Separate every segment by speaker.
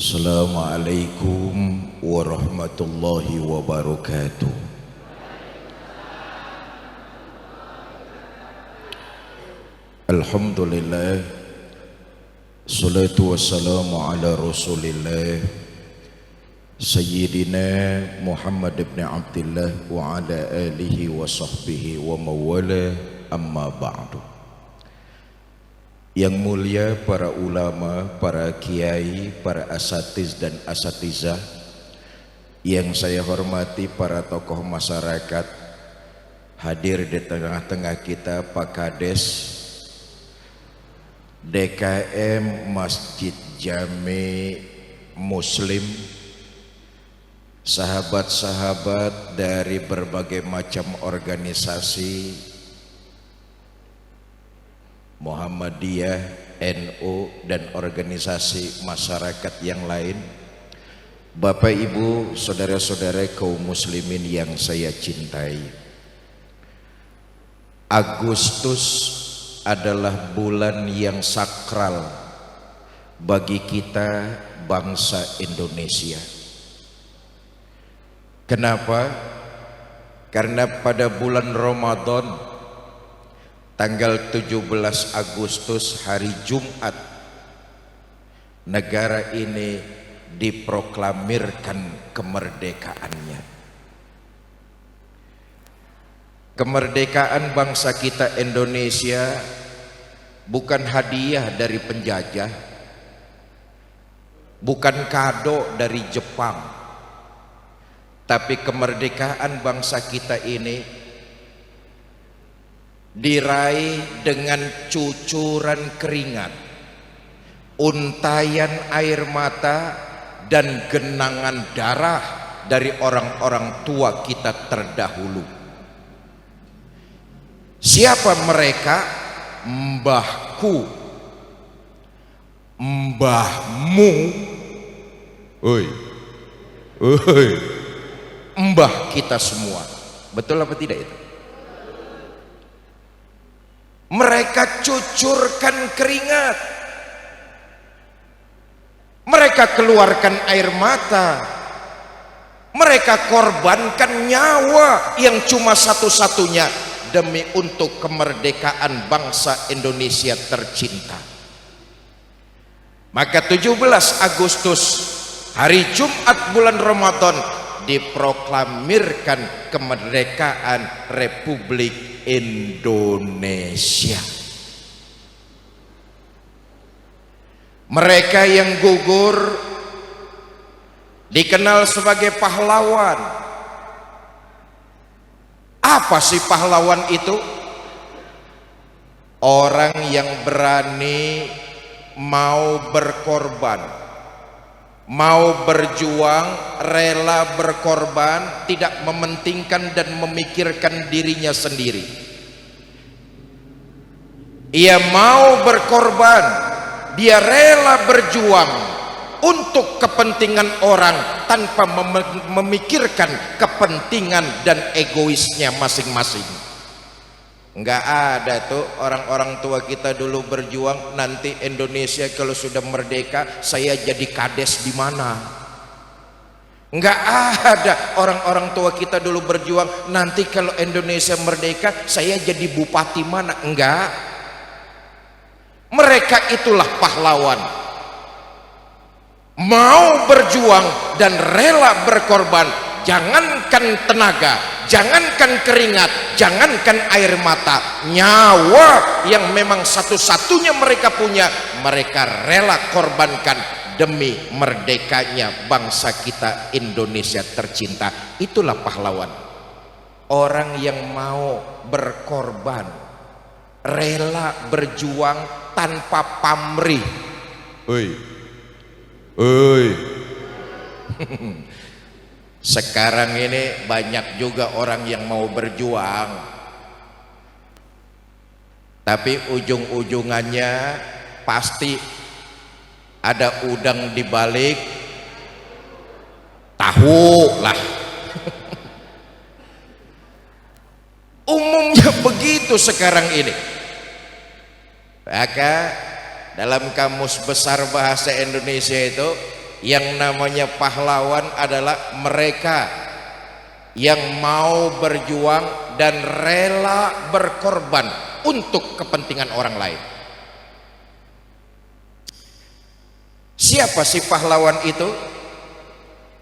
Speaker 1: Assalamualaikum warahmatullahi wabarakatuh. Alhamdulillah, salatu wassalamu ala rasulillah Sayyidina Muhammad ibn Abdullah wa ala alihi wa sahbihi wa mawala, amma ba'du. Yang mulia para ulama, para kiai, para asatiz dan asatizah, yang saya hormati para tokoh masyarakat, hadir di tengah-tengah kita Pak Kades DKM Masjid Jami Muslim, sahabat-sahabat dari berbagai macam organisasi Muhammadiyah, NU dan organisasi masyarakat yang lain, Bapak Ibu, saudara-saudara kaum muslimin yang saya cintai. Agustus adalah bulan yang sakral bagi kita bangsa Indonesia. Kenapa? Karena pada bulan Ramadan tanggal 17 Agustus hari Jumat, negara ini diproklamirkan kemerdekaannya. Kemerdekaan bangsa kita Indonesia bukan hadiah dari penjajah, bukan kado dari Jepang, tapi kemerdekaan bangsa kita ini diraih dengan cucuran keringat, untayan air mata dan genangan darah dari orang-orang tua kita terdahulu. Siapa mereka? Mbahku, mbahmu, mbah kita semua. Betul apa tidak itu? Mereka cucurkan keringat, mereka keluarkan air mata, mereka korbankan nyawa yang cuma satu-satunya demi untuk kemerdekaan bangsa Indonesia tercinta. Maka 17 Agustus hari Jumat bulan Ramadan diproklamirkan kemerdekaan Republik Indonesia. Mereka yang gugur dikenal sebagai pahlawan. Apa sih pahlawan itu? Orang yang berani mau berkorban, mau berjuang, rela berkorban, tidak mementingkan dan memikirkan dirinya sendiri. Ia mau berkorban, dia rela berjuang untuk kepentingan orang tanpa memikirkan kepentingan dan egoisnya masing-masing. Enggak ada tuh orang-orang tua kita dulu berjuang, nanti Indonesia kalau sudah merdeka saya jadi kades di mana. Enggak ada orang-orang tua kita dulu berjuang, nanti kalau Indonesia merdeka saya jadi bupati mana. Enggak. Mereka itulah pahlawan, mau berjuang dan rela berkorban. Jangankan tenaga, jangankan keringat, jangankan air mata, nyawa yang memang satu-satunya mereka punya, mereka rela korbankan demi merdekanya bangsa kita Indonesia tercinta. Itulah pahlawan, orang yang mau berkorban, rela berjuang tanpa pamrih. Sekarang ini banyak juga orang yang mau berjuang, tapi ujung-ujungannya pasti ada udang di balik tahu lah. Umumnya begitu sekarang ini. Maka dalam Kamus Besar Bahasa Indonesia itu Yang namanya pahlawan adalah mereka yang mau berjuang dan rela berkorban untuk kepentingan orang lain. Siapa sih pahlawan itu?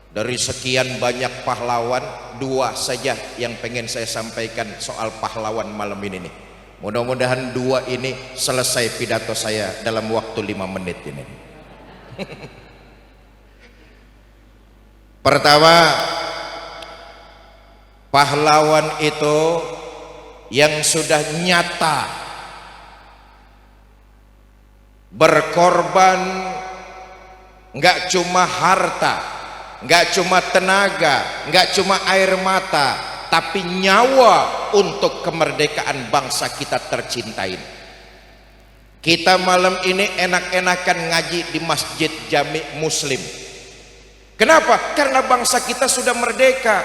Speaker 1: Dari sekian banyak pahlawan, dua saja yang pengen saya sampaikan soal pahlawan malam ini nih. Mudah-mudahan dua ini selesai pidato saya dalam waktu 5 menit ini. Pertama, pahlawan itu yang sudah nyata berkorban, nggak cuma harta, nggak cuma tenaga, nggak cuma air mata, tapi nyawa untuk kemerdekaan bangsa kita tercintain. Kita malam ini enak-enakan ngaji di Masjid Jami Muslim. Kenapa? Karena bangsa kita sudah merdeka.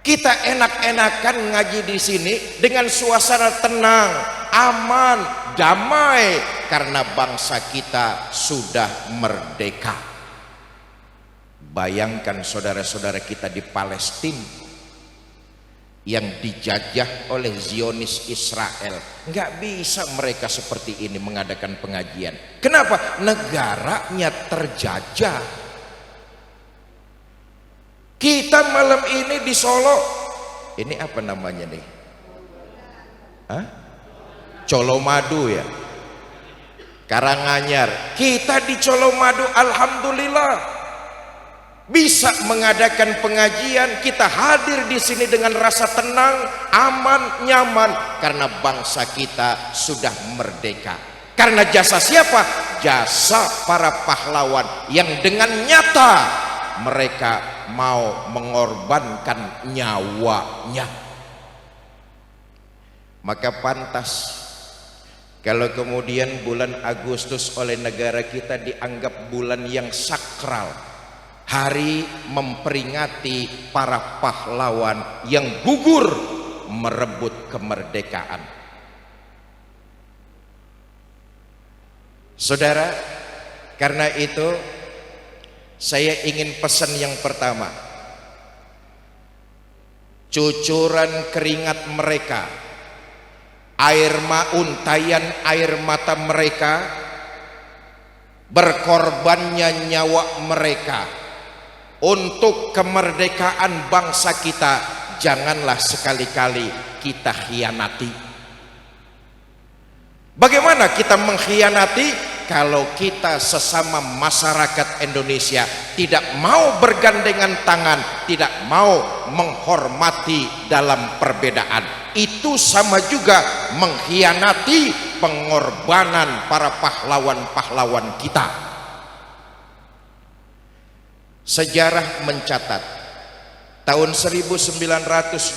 Speaker 1: Kita enak-enakan ngaji di sini dengan suasana tenang, aman, damai, karena bangsa kita sudah merdeka. Bayangkan saudara-saudara kita di Palestina yang dijajah oleh Zionis Israel, nggak bisa mereka seperti ini mengadakan pengajian. Kenapa? Negaranya terjajah. Kita malam ini di Solo, ini apa namanya nih? Hah? Colomadu ya, Karanganyar. Kita di Colomadu alhamdulillah bisa mengadakan pengajian. Kita hadir di sini dengan rasa tenang, aman, nyaman, karena bangsa kita sudah merdeka. Karena jasa siapa? Jasa para pahlawan yang dengan nyata mereka mau mengorbankan nyawanya. Maka pantas kalau kemudian bulan Agustus oleh negara kita dianggap bulan yang sakral, hari memperingati para pahlawan yang gugur merebut kemerdekaan. Saudara, karena itu saya ingin pesan yang pertama, cucuran keringat mereka, untayan air mata mereka, berkorbannya nyawa mereka untuk kemerdekaan bangsa kita, janganlah sekali-kali kita khianati. Bagaimana kita mengkhianati? Kalau kita sesama masyarakat Indonesia tidak mau bergandengan tangan, tidak mau menghormati dalam perbedaan, itu sama juga mengkhianati pengorbanan para pahlawan-pahlawan kita. Sejarah mencatat tahun 1928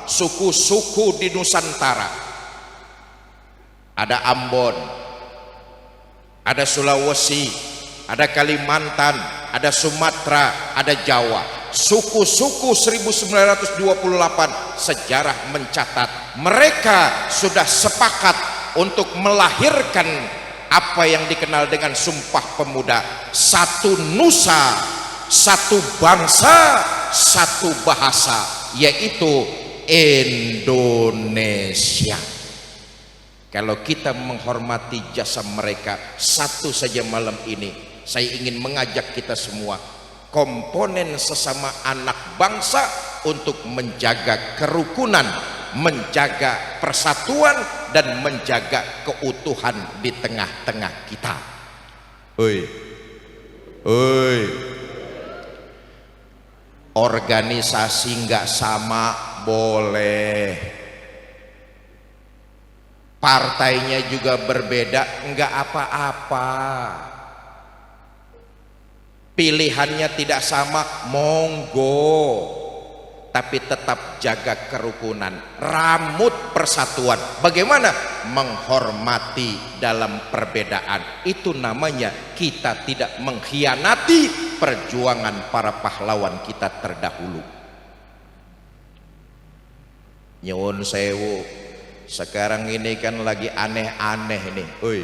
Speaker 1: suku-suku di Nusantara, ada Ambon, ada Sulawesi, ada Kalimantan, ada Sumatera, ada Jawa. Suku-suku 1928 sejarah mencatat mereka sudah sepakat untuk melahirkan apa yang dikenal dengan Sumpah Pemuda. Satu nusa, satu bangsa, satu bahasa, yaitu Indonesia. Kalau kita menghormati jasa mereka, satu saja malam ini saya ingin mengajak kita semua, komponen sesama anak bangsa, untuk menjaga kerukunan, menjaga persatuan, dan menjaga keutuhan di tengah-tengah kita. Oi, oi, organisasi nggak sama boleh, partainya juga berbeda, enggak apa-apa. Pilihannya tidak sama, monggo, tapi tetap jaga kerukunan, rambut persatuan. Bagaimana? Menghormati dalam perbedaan. Itu namanya kita tidak mengkhianati perjuangan para pahlawan kita terdahulu. Nyuwun sewu, sekarang ini kan lagi aneh-aneh nih. Oi,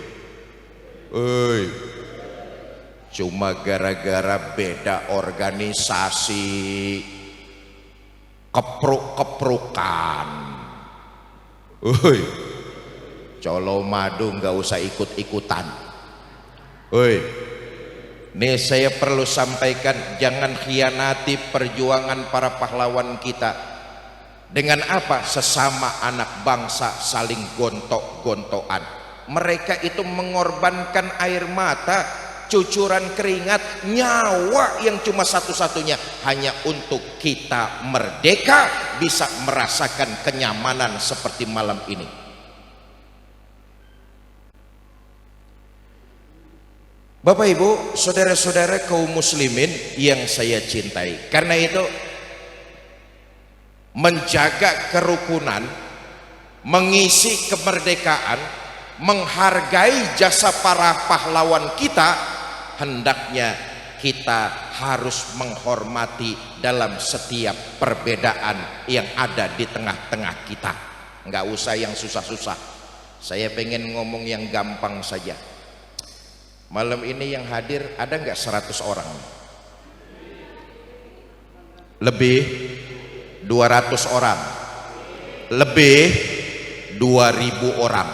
Speaker 1: oi, Cuma gara-gara beda organisasi, kepruk-keprukan. Woi, Colomadu nggak usah ikut-ikutan. Woi, nih saya perlu sampaikan, jangan khianati perjuangan para pahlawan kita. Dengan apa? Sesama anak bangsa saling gontok-gontokan. Mereka itu mengorbankan air mata, cucuran keringat, nyawa yang cuma satu-satunya hanya untuk kita merdeka, bisa merasakan kenyamanan seperti malam ini. Bapak Ibu, saudara-saudara kaum muslimin yang saya cintai, karena itu menjaga kerukunan, mengisi kemerdekaan, menghargai jasa para pahlawan kita, hendaknya kita harus menghormati dalam setiap perbedaan yang ada di tengah-tengah kita. Nggak usah yang susah-susah, saya pengen ngomong yang gampang saja. Malam ini yang hadir ada nggak 100 orang? Lebih 200 orang? Lebih 2000 orang?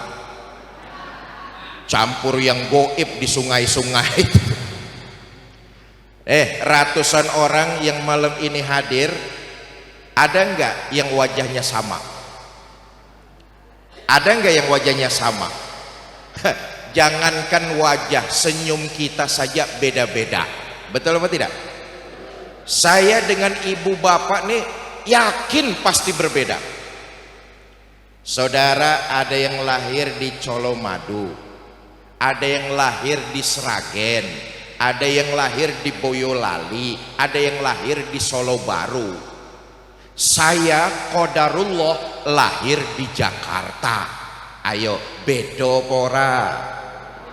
Speaker 1: Campur yang goib di sungai-sungai. Ratusan orang yang malam ini hadir, ada nggak yang wajahnya sama? Ada nggak yang wajahnya sama? Jangankan wajah, senyum kita saja beda-beda. Betul apa tidak? Saya dengan ibu bapak nih yakin pasti berbeda. Saudara ada yang lahir di Colomadu, ada yang lahir di Sragen, ada yang lahir di Boyolali, ada yang lahir di Solo Baru. Saya qadarullah lahir di Jakarta. Ayo, bedo pora?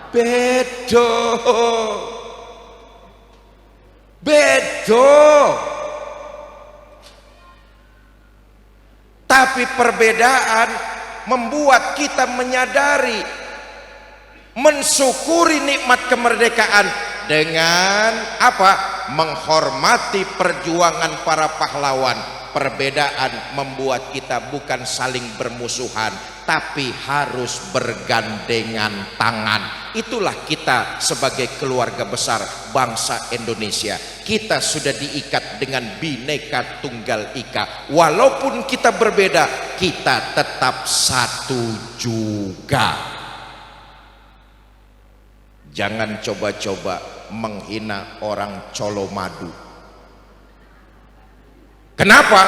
Speaker 1: Bedo. Bedo. Tapi perbedaan membuat kita menyadari, mensyukuri nikmat kemerdekaan dengan apa? Menghormati perjuangan para pahlawan. Perbedaan membuat kita bukan saling bermusuhan, tapi harus bergandengan tangan. Itulah kita sebagai keluarga besar bangsa Indonesia. Kita sudah diikat dengan Bhinneka Tunggal Ika. Walaupun kita berbeda, kita tetap satu juga. Jangan coba-coba menghina orang Colomadu. Kenapa?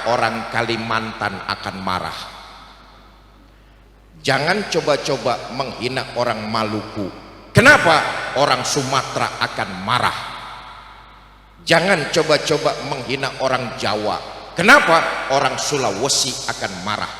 Speaker 1: Orang Kalimantan akan marah. Jangan coba-coba menghina orang Maluku. Kenapa? Orang Sumatera akan marah. Jangan coba-coba menghina orang Jawa. Kenapa? Orang Sulawesi akan marah.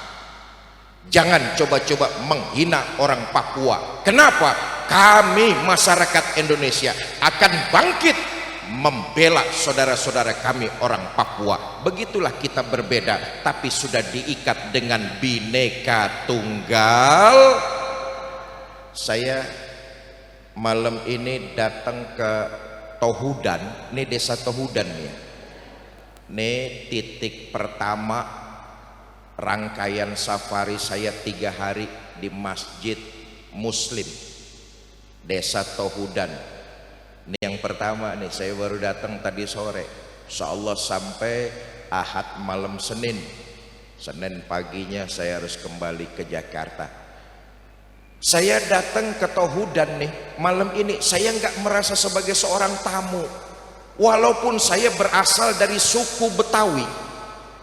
Speaker 1: Jangan coba-coba menghina orang Papua. Kenapa? Kami masyarakat Indonesia akan bangkit membela saudara-saudara kami orang Papua. Begitulah kita berbeda, tapi sudah diikat dengan Bhinneka Tunggal. Saya malam ini datang ke Tohudan. Ini desa Tohudan ya. Ini titik pertama rangkaian safari saya 3 hari di Masjid Muslim desa Tohudan. Ini yang pertama nih, saya baru datang tadi sore. Insyaallah sampai Ahad malam Senin paginya saya harus kembali ke Jakarta. Saya datang ke Tohudan nih malam ini, saya nggak merasa sebagai seorang tamu. Walaupun saya berasal dari suku Betawi,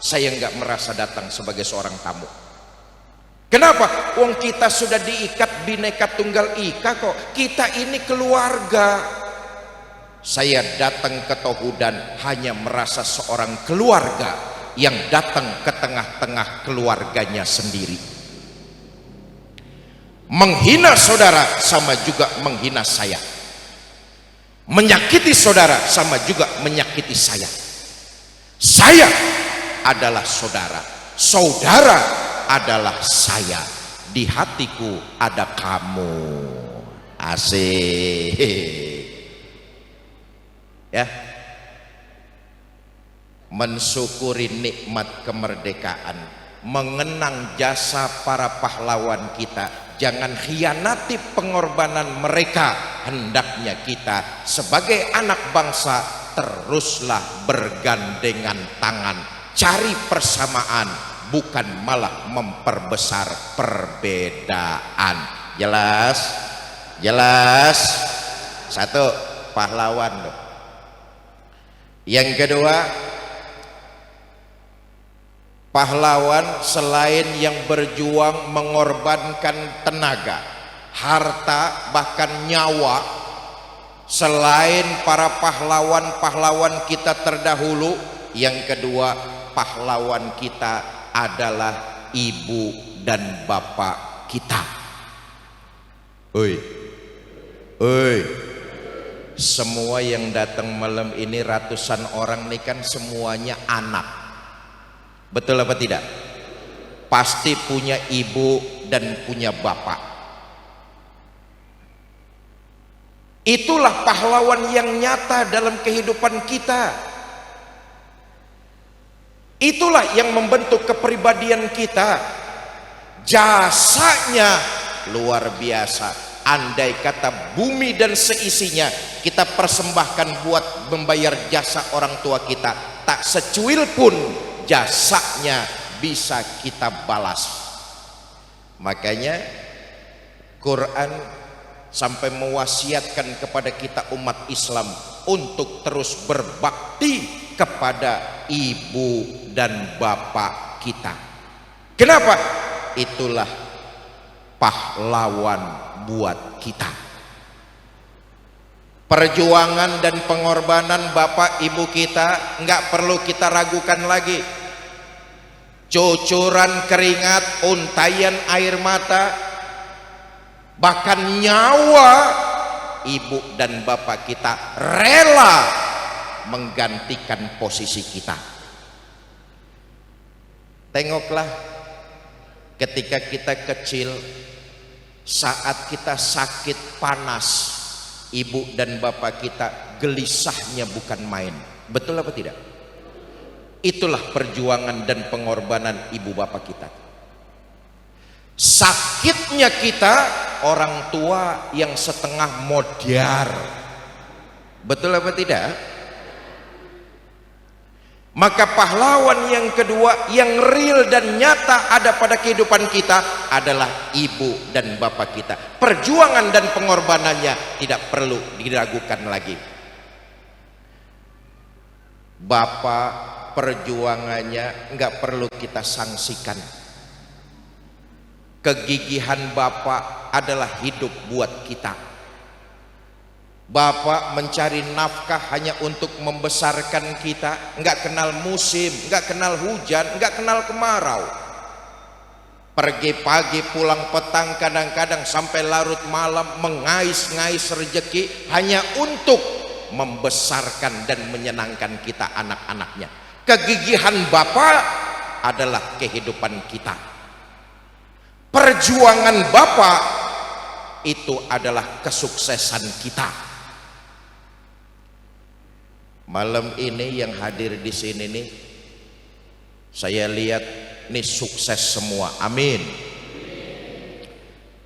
Speaker 1: saya nggak merasa datang sebagai seorang tamu. Kenapa? Wong kita sudah diikat Bhinneka Tunggal Ika kok. Kita ini keluarga. Saya datang ke Tohudan hanya merasa seorang keluarga yang datang ke tengah-tengah keluarganya sendiri. Menghina saudara sama juga menghina saya. Menyakiti saudara sama juga menyakiti saya. Saya adalah saudara, saudara adalah saya. Di hatiku ada kamu. Asik. Ya, mensyukuri nikmat kemerdekaan, mengenang jasa para pahlawan kita, jangan khianati pengorbanan mereka. Hendaknya kita sebagai anak bangsa teruslah bergandengan tangan, cari persamaan, bukan malah memperbesar perbedaan. Jelas? Jelas? Satu, pahlawan loh. Yang kedua, pahlawan selain yang berjuang mengorbankan tenaga, harta, bahkan nyawa, selain para pahlawan-pahlawan kita terdahulu, yang kedua, pahlawan kita adalah ibu dan bapak kita. Oi, oi, semua yang datang malam ini ratusan orang nih kan semuanya anak, betul apa tidak? Pasti punya ibu dan punya bapak. Itulah pahlawan yang nyata dalam kehidupan kita. Itulah yang membentuk kepribadian kita. Jasanya luar biasa. Andai kata bumi dan seisinya kita persembahkan buat membayar jasa orang tua kita, tak secuil pun jasanya bisa kita balas. Makanya Quran sampai mewasiatkan kepada kita umat Islam untuk terus berbakti kepada ibu dan bapak kita. Kenapa? Itulah pahlawan buat kita. Perjuangan dan pengorbanan bapak ibu kita nggak perlu kita ragukan lagi. Cucuran keringat, untayan air mata, bahkan nyawa ibu dan bapak kita rela menggantikan posisi kita. Tengoklah ketika kita kecil, saat kita sakit panas, ibu dan bapak kita gelisahnya bukan main. Betul apa tidak? Itulah perjuangan dan pengorbanan ibu bapak kita. Sakitnya kita orang tua yang setengah modar. Betul apa tidak? Maka pahlawan yang kedua yang real dan nyata ada pada kehidupan kita adalah ibu dan bapak kita. Perjuangan dan pengorbanannya tidak perlu diragukan lagi. Bapak perjuangannya nggak perlu kita sanksikan. Kegigihan bapak adalah hidup buat kita. Bapak mencari nafkah hanya untuk membesarkan kita, nggak kenal musim, nggak kenal hujan, nggak kenal kemarau. Pergi pagi pulang petang, kadang-kadang sampai larut malam mengais-ngais rezeki hanya untuk membesarkan dan menyenangkan kita anak-anaknya. Kegigihan bapak adalah kehidupan kita. Perjuangan bapak itu adalah kesuksesan kita. Malam ini yang hadir di sini nih, saya lihat nih sukses semua. Amin.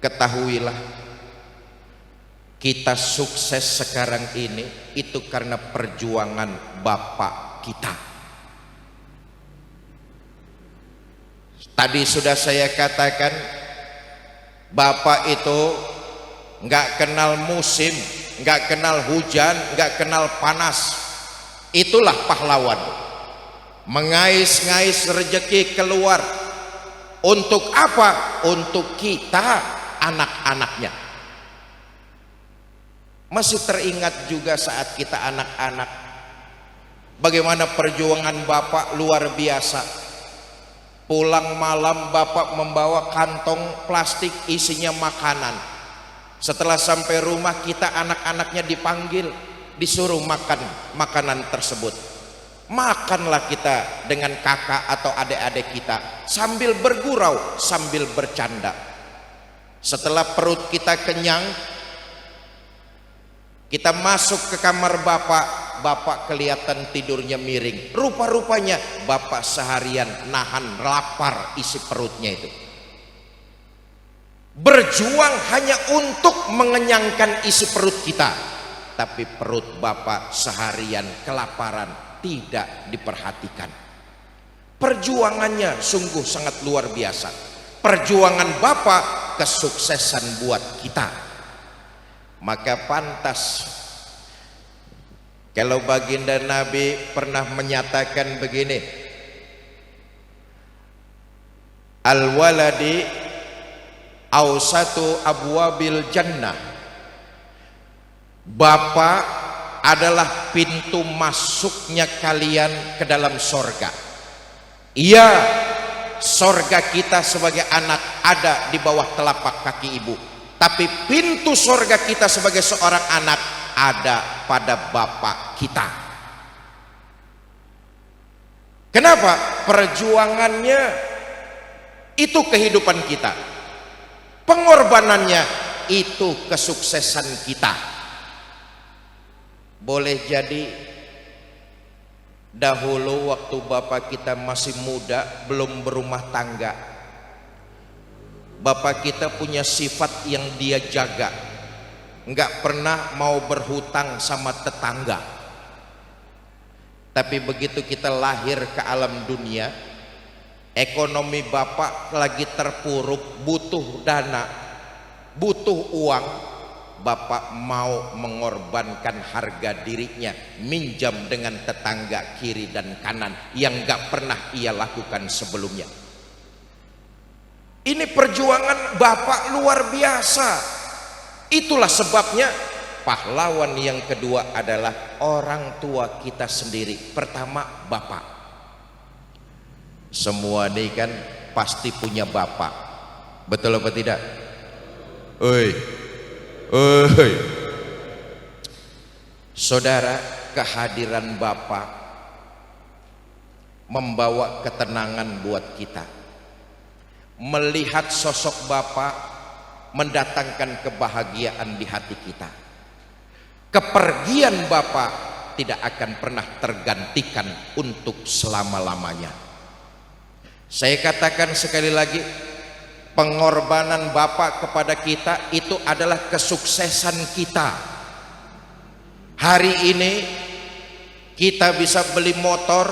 Speaker 1: Ketahuilah, kita sukses sekarang ini itu karena perjuangan bapak kita. Tadi sudah saya katakan, bapak itu nggak kenal musim, nggak kenal hujan, nggak kenal panas. Itulah pahlawan. Mengais-ngais rezeki keluar. Untuk apa? Untuk kita, anak-anaknya. Masih teringat juga saat kita anak-anak, bagaimana perjuangan bapak luar biasa. Pulang malam bapak membawa kantong plastik isinya makanan. Setelah sampai rumah kita anak-anaknya dipanggil, disuruh makan makanan tersebut. Makanlah kita dengan kakak atau adik-adik kita sambil bergurau, sambil bercanda. Setelah perut kita kenyang, kita masuk ke kamar bapak, bapak kelihatan tidurnya miring. Rupa-rupanya bapak seharian nahan lapar isi perutnya itu. Berjuang hanya untuk mengenyangkan isi perut kita, tapi perut bapak seharian kelaparan, tidak diperhatikan. Perjuangannya sungguh sangat luar biasa. Perjuangan bapak kesuksesan buat kita. Maka pantas kalau baginda Nabi pernah menyatakan begini, al-waladi awsatu abwabil jannah. Bapak adalah pintu masuknya kalian ke dalam sorga. Iya, sorga kita sebagai anak ada di bawah telapak kaki ibu, tapi pintu sorga kita sebagai seorang anak ada pada bapak kita. Kenapa? Perjuangannya itu kehidupan kita, pengorbanannya itu kesuksesan kita. Boleh jadi dahulu waktu bapak kita masih muda, belum berumah tangga, bapak kita punya sifat yang dia jaga, nggak pernah mau berhutang sama tetangga. Tapi begitu kita lahir ke alam dunia, ekonomi bapak lagi terpuruk, butuh dana, butuh uang, bapak mau mengorbankan harga dirinya, minjam dengan tetangga kiri dan kanan yang nggak pernah ia lakukan sebelumnya. Ini perjuangan bapak luar biasa. Itulah sebabnya pahlawan yang kedua adalah orang tua kita sendiri. Pertama bapak. Semua ini kan pasti punya bapak, betul apa tidak? Oi, oi, saudara, kehadiran bapak membawa ketenangan buat kita. Melihat sosok bapak mendatangkan kebahagiaan di hati kita. Kepergian bapak tidak akan pernah tergantikan untuk selama-lamanya. Saya katakan sekali lagi, pengorbanan bapak kepada kita itu adalah kesuksesan kita. Hari ini kita bisa beli motor,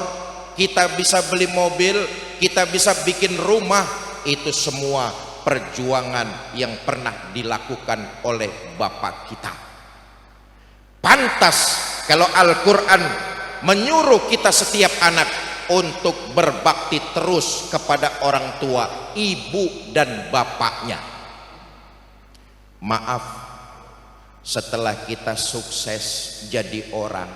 Speaker 1: kita bisa beli mobil, kita bisa bikin rumah, itu semua perjuangan yang pernah dilakukan oleh bapak kita. Pantas kalau Al-Quran menyuruh kita setiap anak untuk berbakti terus kepada orang tua, ibu dan bapaknya. Maaf, setelah kita sukses jadi orang,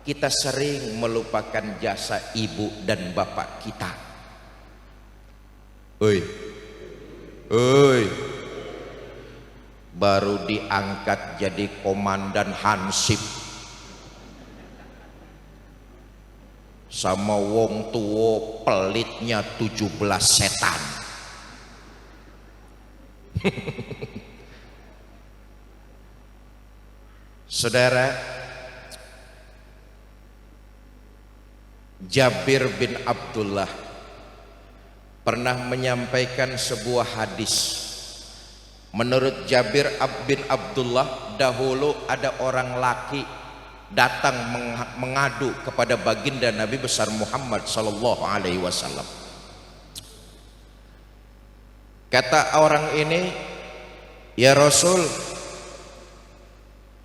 Speaker 1: kita sering melupakan jasa ibu dan bapak kita. Oi, oi, baru diangkat jadi komandan Hansip sama wong tuwo pelitnya 17 setan. Saudara, Jabir bin Abdullah pernah menyampaikan sebuah hadis. Menurut Jabir bin Abdullah, dahulu ada orang laki datang mengadu kepada baginda Nabi besar Muhammad sallallahu alaihi wasallam. Kata orang ini, "Ya Rasul,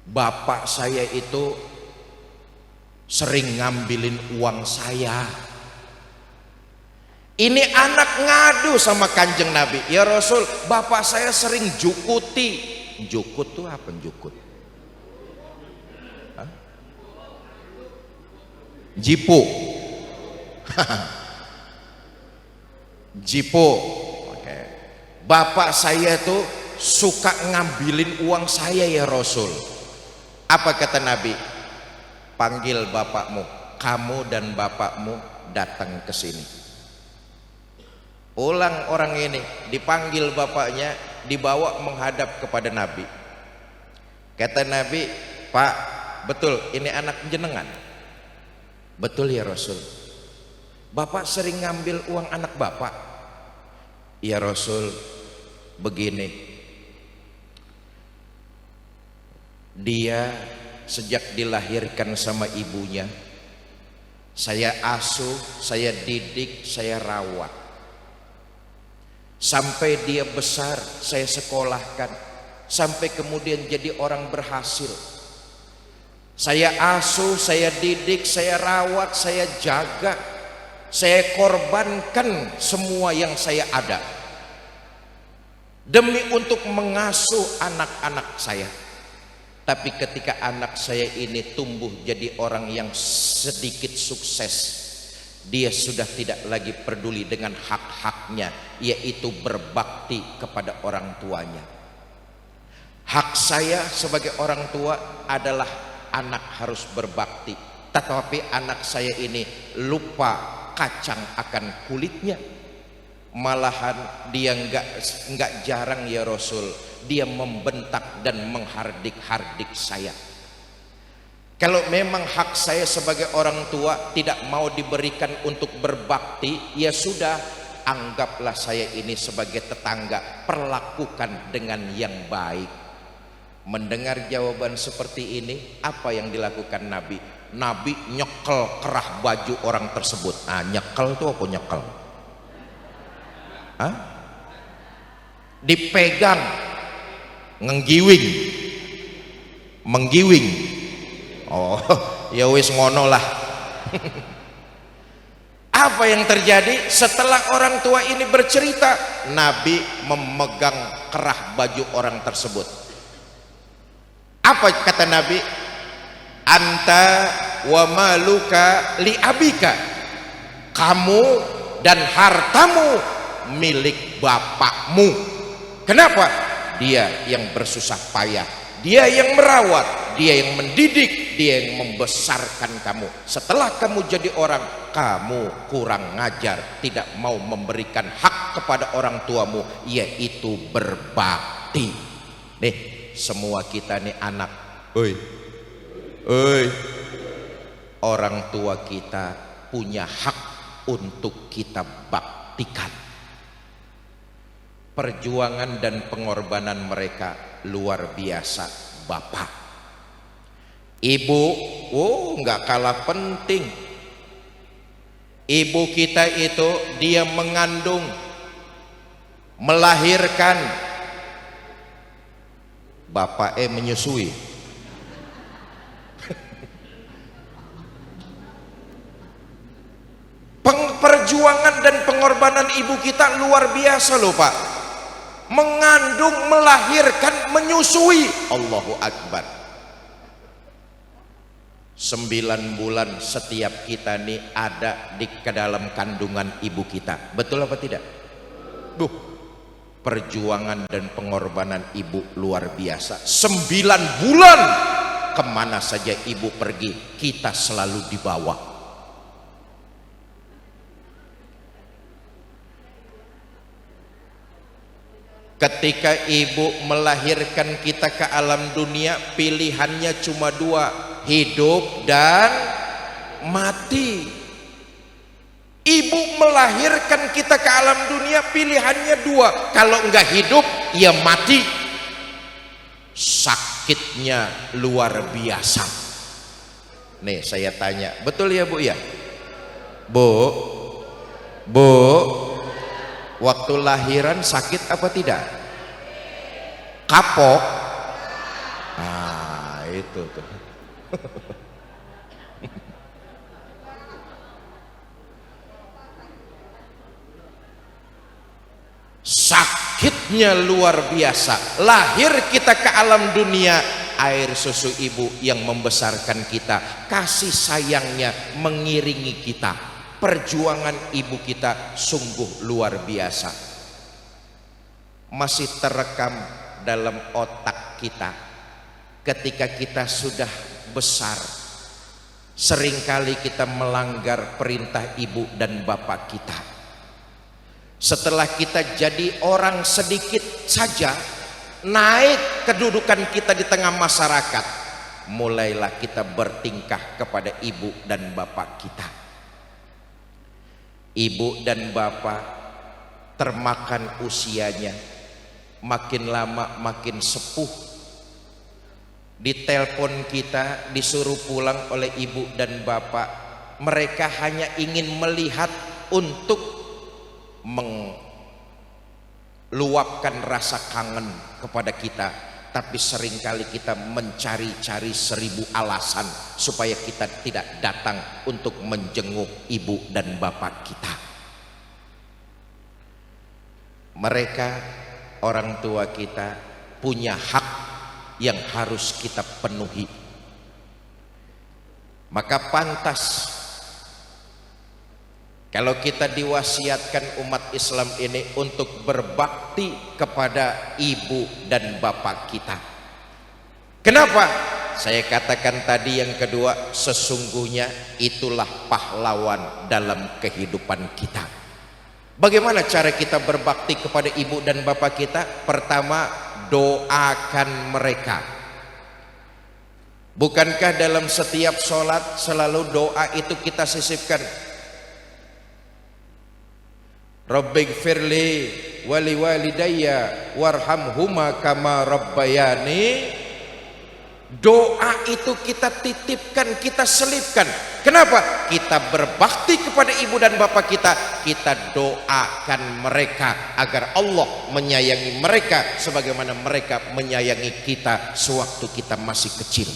Speaker 1: bapak saya itu sering ngambilin uang saya." Ini anak ngadu sama Kanjeng Nabi, "Ya Rasul, bapak saya sering jukuti." Jukut tuh apa jukut? Hah? Jipu. Jipu. Oke. Bapak saya tuh suka ngambilin uang saya ya Rasul. Apa kata Nabi? Panggil bapakmu, kamu dan bapakmu datang ke sini. Ulang orang ini, dipanggil bapaknya, dibawa menghadap kepada Nabi. Kata Nabi, "Pak, betul ini anak jenengan? Betul ya Rasul. Bapak sering ngambil uang anak bapak? Ya Rasul, begini, dia sejak dilahirkan sama ibunya, saya asuh, saya didik, saya rawat, sampai dia besar saya sekolahkan, sampai kemudian jadi orang berhasil. Saya asuh, saya didik, saya rawat, saya jaga, saya korbankan semua yang saya ada demi untuk mengasuh anak-anak saya. Tapi ketika anak saya ini tumbuh jadi orang yang sedikit sukses, dia sudah tidak lagi peduli dengan hak-haknya, yaitu berbakti kepada orang tuanya. Hak saya sebagai orang tua adalah anak harus berbakti, tetapi anak saya ini lupa kacang akan kulitnya. Malahan dia enggak jarang ya Rasul, dia membentak dan menghardik-hardik saya. Kalau memang hak saya sebagai orang tua tidak mau diberikan untuk berbakti, ya sudah, anggaplah saya ini sebagai tetangga, perlakukan dengan yang baik. Mendengar jawaban seperti ini, apa yang dilakukan Nabi? Nabi nyekel kerah baju orang tersebut. Nah, nyekel itu apa nyekel? Hah? Dipegang, ngenggiwing, menggiwing. Oh, ya wis ngono lah. Apa yang terjadi setelah orang tua ini bercerita? Nabi memegang kerah baju orang tersebut. Apa kata Nabi? Anta wa maluka li abika. Kamu dan hartamu milik bapakmu. Kenapa? Dia yang bersusah payah, dia yang merawat, dia yang mendidik, dia yang membesarkan kamu. Setelah kamu jadi orang, kamu kurang ngajar, tidak mau memberikan hak kepada orang tuamu, yaitu berbakti. Nih, semua kita nih anak, oi, orang tua kita punya hak untuk kita baktikan. Perjuangan dan pengorbanan mereka luar biasa. Bapak, ibu, nggak kalah penting. Ibu kita itu dia mengandung, melahirkan, bapak menyusui. Perjuangan dan pengorbanan ibu kita luar biasa loh Pak. Mengandung, melahirkan, menyusui. Allahu Akbar. 9 bulan setiap kita nih ada di dalam kandungan ibu kita. Betul apa tidak? Perjuangan dan pengorbanan ibu luar biasa. 9 bulan kemana saja ibu pergi, kita selalu dibawa. Ketika ibu melahirkan kita ke alam dunia, pilihannya cuma 2, hidup dan mati. Ibu melahirkan kita ke alam dunia, pilihannya 2, kalau enggak hidup ya mati. Sakitnya luar biasa. Nih saya tanya, betul ya Bu ya? Bu, waktu lahiran sakit apa tidak? Kapok? Ah, itu tuh. Sakitnya luar biasa. Lahir kita ke alam dunia, air susu ibu yang membesarkan kita, kasih sayangnya mengiringi kita. Perjuangan ibu kita sungguh luar biasa. Masih terekam dalam otak kita. Ketika kita sudah besar, seringkali kita melanggar perintah ibu dan bapak kita. Setelah kita jadi orang sedikit saja, naik kedudukan kita di tengah masyarakat, mulailah kita bertingkah kepada ibu dan bapak kita. Ibu dan bapak termakan usianya, makin lama makin sepuh. Ditelepon kita, disuruh pulang oleh ibu dan bapak, mereka hanya ingin melihat untuk meluapkan rasa kangen kepada kita. Tapi seringkali kita mencari-cari 1000 alasan supaya kita tidak datang untuk menjenguk ibu dan bapak kita. Mereka, orang tua kita, punya hak yang harus kita penuhi. Maka pantas kalau kita diwasiatkan umat Islam ini untuk berbakti kepada ibu dan bapak kita. Kenapa? Saya katakan tadi yang kedua, sesungguhnya itulah pahlawan dalam kehidupan kita. Bagaimana cara kita berbakti kepada ibu dan bapak kita? Pertama, doakan mereka. Bukankah dalam setiap sholat selalu doa itu kita sisipkan? Rabbighfirli wali walidayya warhamhuma kama rabbayani. Doa itu kita titipkan, kita selipkan. Kenapa? Kita berbakti kepada ibu dan bapak kita. Kita doakan mereka agar Allah menyayangi mereka sebagaimana mereka menyayangi kita sewaktu kita masih kecil.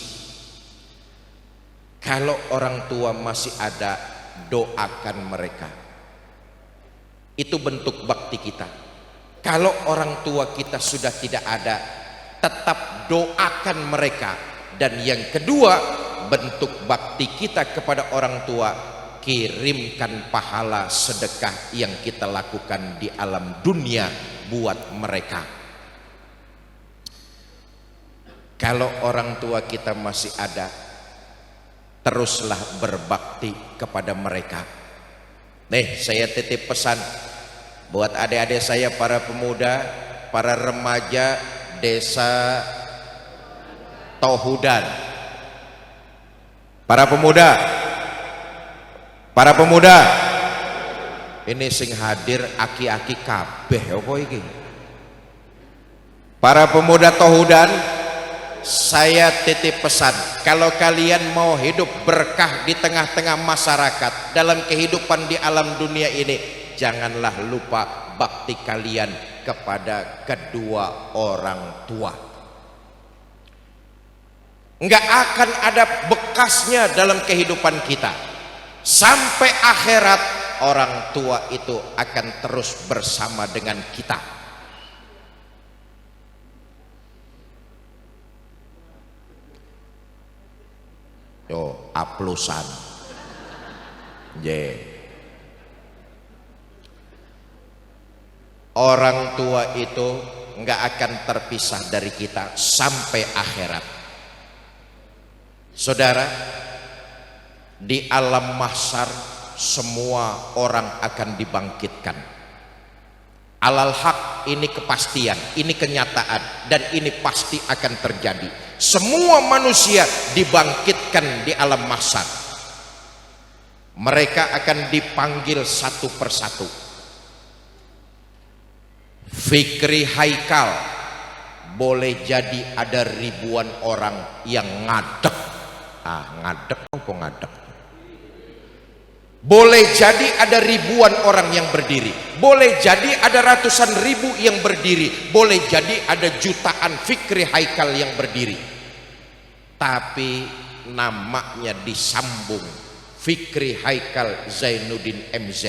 Speaker 1: Kalau orang tua masih ada, doakan mereka. Itu bentuk bakti kita. Kalau orang tua kita sudah tidak ada, tetap doakan mereka. Dan yang kedua, bentuk bakti kita kepada orang tua, kirimkan pahala sedekah yang kita lakukan di alam dunia buat mereka. Kalau orang tua kita masih ada, teruslah berbakti kepada mereka. Nih, saya titip pesan buat adik-adik saya, para pemuda, para remaja desa Tohudan. Para pemuda, ini sing hadir aki-aki kabeh apa iki? Para pemuda Tohudan, saya titip pesan, kalau kalian mau hidup berkah di tengah-tengah masyarakat dalam kehidupan di alam dunia ini, janganlah lupa bakti kalian kepada kedua orang tua. Enggak akan ada bekasnya dalam kehidupan kita. Sampai akhirat orang tua itu akan terus bersama dengan kita. Yo, aplusan. Orang tua itu nggak akan terpisah dari kita sampai akhirat. Saudara, di alam mahsyar semua orang akan dibangkitkan. Alal haq, ini kepastian, ini kenyataan, dan ini pasti akan terjadi. Semua manusia dibangkitkan di alam mahsyar. Mereka akan dipanggil satu persatu. Fikri Haikal, boleh jadi ada ribuan orang yang ngadek. Ngadek apa ngadek? Boleh jadi ada ribuan orang yang berdiri, boleh jadi ada ratusan ribu yang berdiri, boleh jadi ada jutaan Fikri Haikal yang berdiri. Tapi namanya disambung Fikri Haikal Zainuddin MZ,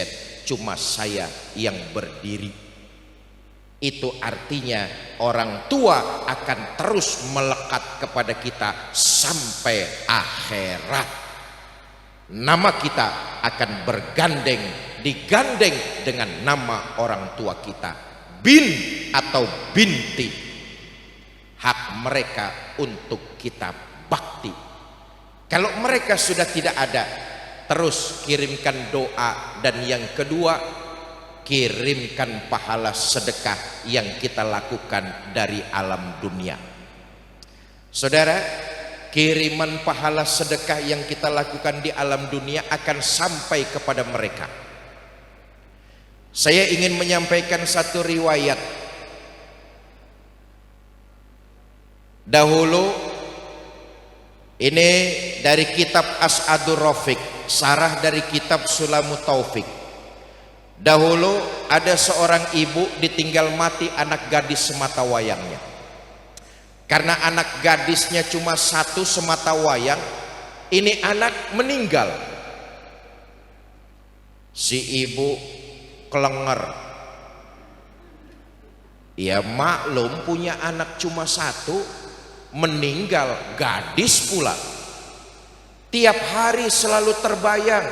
Speaker 1: cuma saya yang berdiri. Itu artinya orang tua akan terus melekat kepada kita sampai akhirat. Nama kita akan bergandeng, digandeng dengan nama orang tua kita. Bin atau binti, hak mereka untuk kita bakti. Kalau mereka sudah tidak ada, terus kirimkan doa. Dan yang kedua, kirimkan pahala sedekah yang kita lakukan dari alam dunia. Saudara, kiriman pahala sedekah yang kita lakukan di alam dunia akan sampai kepada mereka. Saya ingin menyampaikan satu riwayat. Dahulu ini dari kitab As'adur Rafiq, sarah dari kitab Sulamut Taufik. Dahulu ada seorang ibu ditinggal mati anak gadis semata wayangnya. Karena anak gadisnya cuma satu semata wayang, ini anak meninggal. Si ibu kelenger. Ya maklum, punya anak cuma satu, meninggal, gadis pula. Tiap hari selalu terbayang,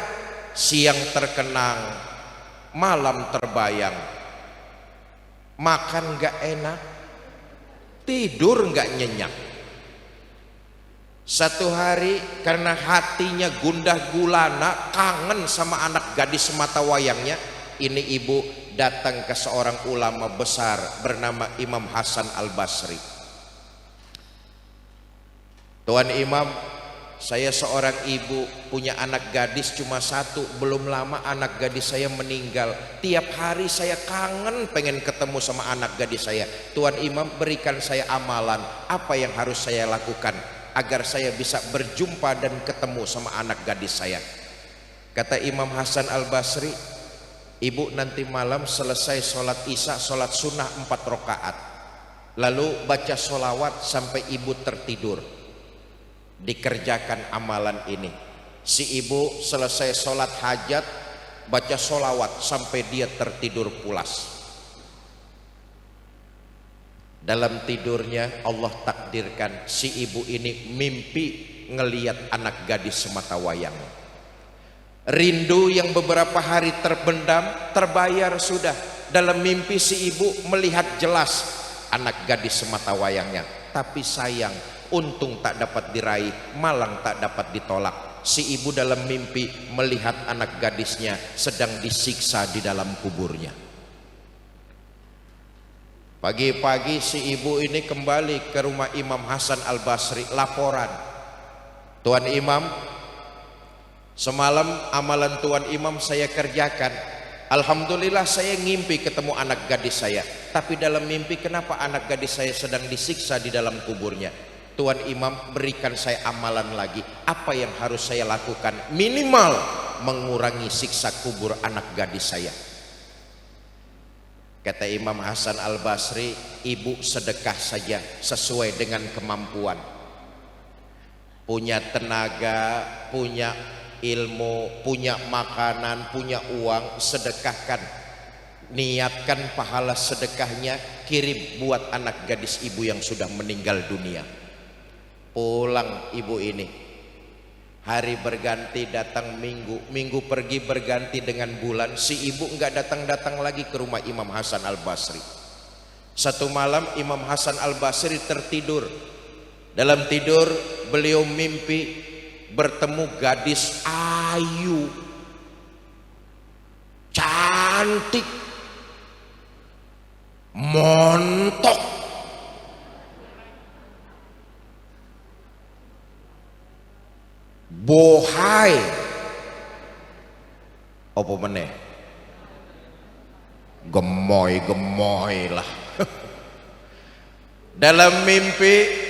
Speaker 1: siang terkenang, malam terbayang. Makan gak enak, tidur gak nyenyak. Satu hari karena hatinya gundah gulana, kangen sama anak gadis semata wayangnya, ini ibu datang ke seorang ulama besar bernama Imam Hasan Al-Basri. Tuan Imam, saya seorang ibu punya anak gadis cuma satu, belum lama anak gadis saya meninggal. Tiap hari saya kangen pengen ketemu sama anak gadis saya. Tuan Imam, berikan saya amalan, apa yang harus saya lakukan agar saya bisa berjumpa dan ketemu sama anak gadis saya. Kata Imam Hasan Al-Basri, ibu nanti malam selesai sholat isya, sholat sunnah 4 rakaat, lalu baca sholawat sampai ibu tertidur. Dikerjakan amalan ini. Si ibu selesai sholat hajat, baca sholawat sampai dia tertidur pulas. Dalam tidurnya Allah takdirkan si ibu ini mimpi ngeliat anak gadis semata wayang. Rindu yang beberapa hari terpendam terbayar sudah. Dalam mimpi si ibu melihat jelas anak gadis semata wayangnya. Tapi sayang, untung tak dapat diraih, malang tak dapat ditolak. Si ibu dalam mimpi melihat anak gadisnya sedang disiksa di dalam kuburnya. Pagi-pagi si ibu ini kembali ke rumah Imam Hasan Al-Basri, laporan, Tuan Imam, semalam amalan Tuan Imam saya kerjakan. Alhamdulillah saya ngimpi ketemu anak gadis saya. Tapi dalam mimpi kenapa anak gadis saya sedang disiksa di dalam kuburnya? Tuan Imam, berikan saya amalan lagi. Apa yang harus saya lakukan? Minimal mengurangi siksa kubur anak gadis saya. Kata Imam Hasan Al-Basri, ibu sedekah saja sesuai dengan kemampuan. Punya tenaga, punya ilmu, punya makanan, punya uang, sedekahkan. Niatkan pahala sedekahnya, kirim buat anak gadis ibu yang sudah meninggal dunia. Pulang ibu ini, hari berganti datang minggu, minggu pergi berganti dengan bulan. Si ibu enggak datang-datang lagi ke rumah Imam Hasan Al-Basri. Satu malam Imam Hasan Al-Basri tertidur. Dalam tidur beliau mimpi bertemu gadis ayu, cantik, montok, bohai, apa meneh, gemoy lah. Dalam mimpi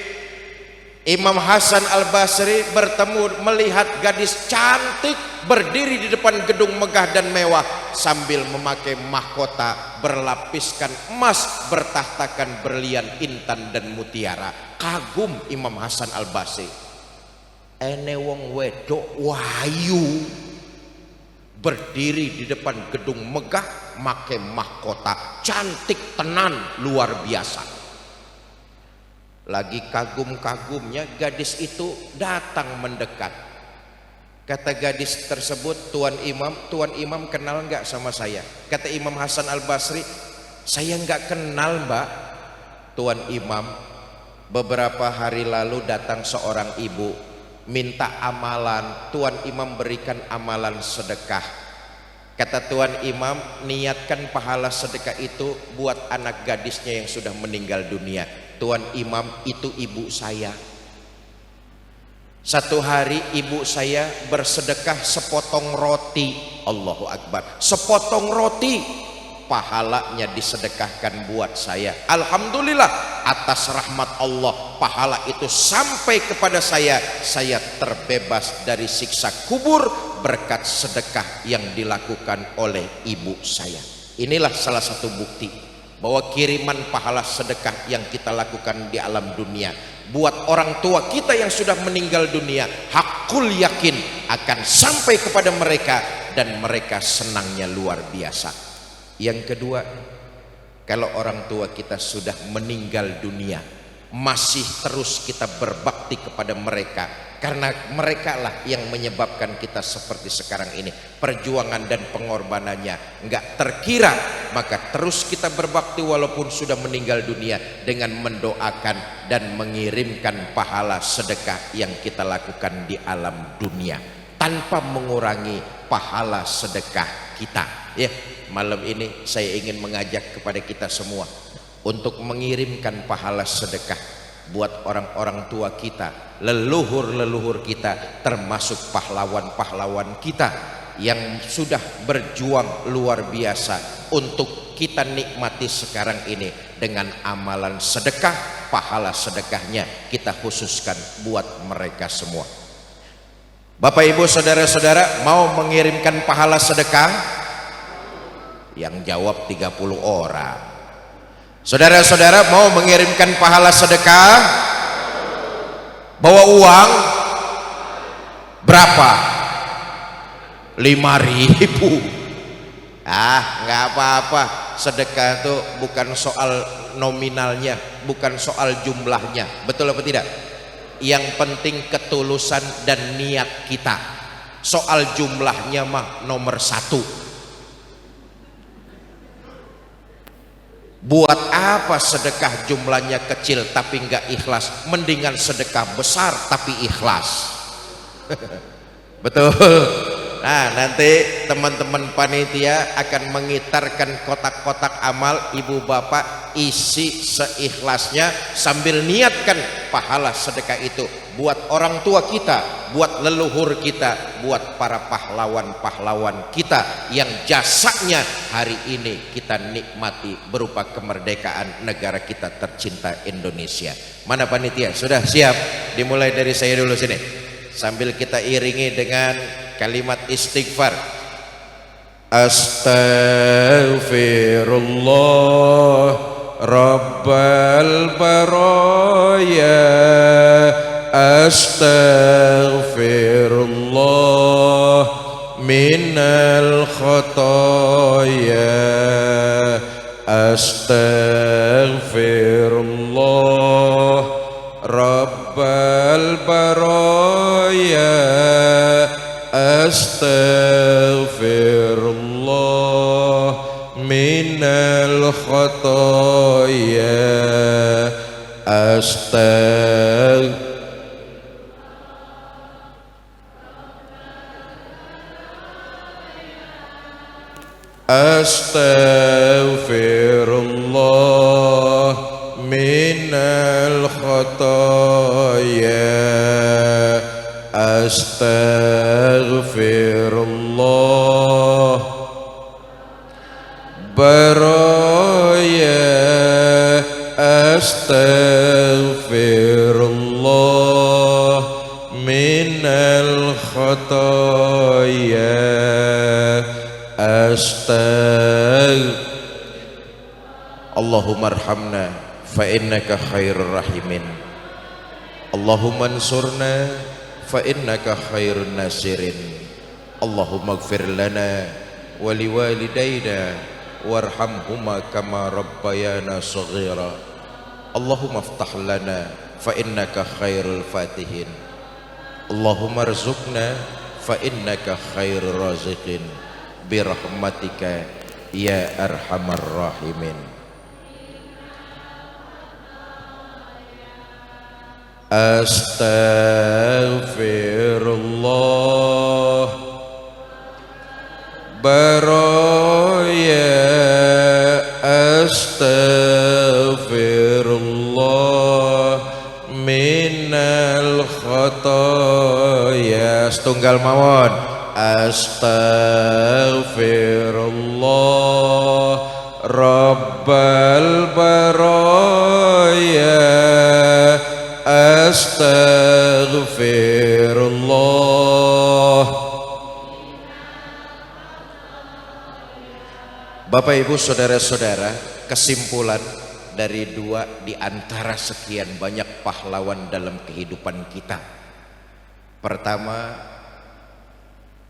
Speaker 1: Imam Hasan Al-Basri bertemu melihat gadis cantik berdiri di depan gedung megah dan mewah sambil memakai mahkota berlapiskan emas, bertahtakan berlian, intan dan mutiara. Kagum Imam Hasan Al-Basri. Ene wong wedok wayu berdiri di depan gedung megah make mahkota, cantik tenan, luar biasa. Lagi kagum-kagumnya gadis itu datang mendekat. Kata gadis tersebut, Tuan Imam kenal nggak sama saya? Kata Imam Hasan Al-Basri, saya nggak kenal mbak. Tuan Imam, beberapa hari lalu datang seorang ibu minta amalan. Tuan Imam berikan amalan sedekah. Kata Tuan Imam, niatkan pahala sedekah itu buat anak gadisnya yang sudah meninggal dunia. Tuan Imam, itu ibu saya. Satu hari ibu saya bersedekah sepotong roti. Allahu Akbar. Sepotong roti, pahalanya disedekahkan buat saya. Alhamdulillah, atas rahmat Allah, pahala itu sampai kepada saya. Saya terbebas dari siksa kubur berkat sedekah yang dilakukan oleh ibu saya. Inilah salah satu bukti bahwa kiriman pahala sedekah yang kita lakukan di alam dunia buat orang tua kita yang sudah meninggal dunia, hakul yakin akan sampai kepada mereka dan mereka senangnya luar biasa. Yang kedua, kalau orang tua kita sudah meninggal dunia, masih terus kita berbakti kepada mereka, karena mereka lah yang menyebabkan kita seperti sekarang ini. Perjuangan dan pengorbanannya nggak terkira, maka terus kita berbakti walaupun sudah meninggal dunia dengan mendoakan dan mengirimkan pahala sedekah yang kita lakukan di alam dunia tanpa mengurangi pahala sedekah kita. Ya, malam ini saya ingin mengajak kepada kita semua untuk mengirimkan pahala sedekah buat orang-orang tua kita, leluhur-leluhur kita, termasuk pahlawan-pahlawan kita yang sudah berjuang luar biasa untuk kita nikmati sekarang ini dengan amalan sedekah. Pahala sedekahnya kita khususkan buat mereka semua. Bapak Ibu saudara-saudara mau mengirimkan pahala sedekah? Yang jawab 30 orang. Saudara-saudara mau mengirimkan pahala sedekah? Bawa uang berapa? 5.000. Nggak apa-apa. Sedekah itu bukan soal nominalnya, bukan soal jumlahnya. Betul apa tidak? Yang penting ketulusan dan niat kita. Soal jumlahnya mah nomor 1. Buat apa sedekah jumlahnya kecil tapi enggak ikhlas? Mendingan sedekah besar tapi ikhlas. Betul. Nah, nanti teman-teman panitia akan mengitarkan kotak-kotak amal. Ibu bapak isi seikhlasnya sambil niatkan pahala sedekah itu buat orang tua kita, buat leluhur kita, buat para pahlawan-pahlawan kita yang jasanya hari ini kita nikmati berupa kemerdekaan negara kita tercinta Indonesia. Mana panitia? Sudah siap? Dimulai dari saya dulu sini. Sambil kita iringi dengan kalimat istighfar. Astaghfirullah Rabbal baraya, astaghfirullah minal khataya, astaghfirullah Rabbal baraya, astaghfirullah minal khataya, astaghfirullah minal khataya, astaghfirullah baraya, astaghfirullah minal khataya, Allahumma arhamna fa innaka khairur rahimin, Allahumma ansurna fa innaka khairun nasirin, Allahumma ighfir lana wa liwalidayna warhamhuma kama rabbayana shaghira, Allahumma iftah lana fa innaka khairul fatihin, Allahumma arzuqna fa innaka khairur raziqin birahmatika ya arhamar rahimin. Astaghfirullah baraya, astaghfirullah minal khata baraya setunggal mawon. Astaghfirullah rabbal baraya. Astaghfirullah. Bapak Ibu saudara-saudara, kesimpulan dari dua di antara sekian banyak pahlawan dalam kehidupan kita. Pertama,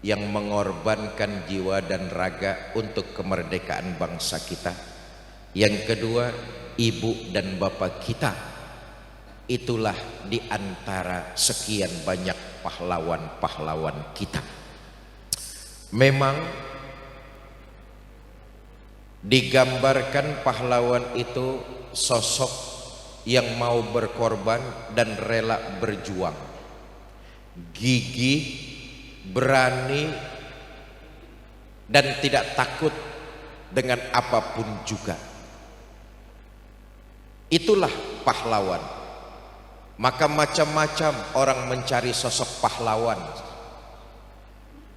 Speaker 1: yang mengorbankan jiwa dan raga untuk kemerdekaan bangsa kita. Yang kedua, ibu dan bapak kita. Itulah di antara sekian banyak pahlawan-pahlawan kita. Memang digambarkan pahlawan itu sosok yang mau berkorban dan rela berjuang, gigih, berani, dan tidak takut dengan apapun juga. Itulah pahlawan. Maka macam-macam orang mencari sosok pahlawan.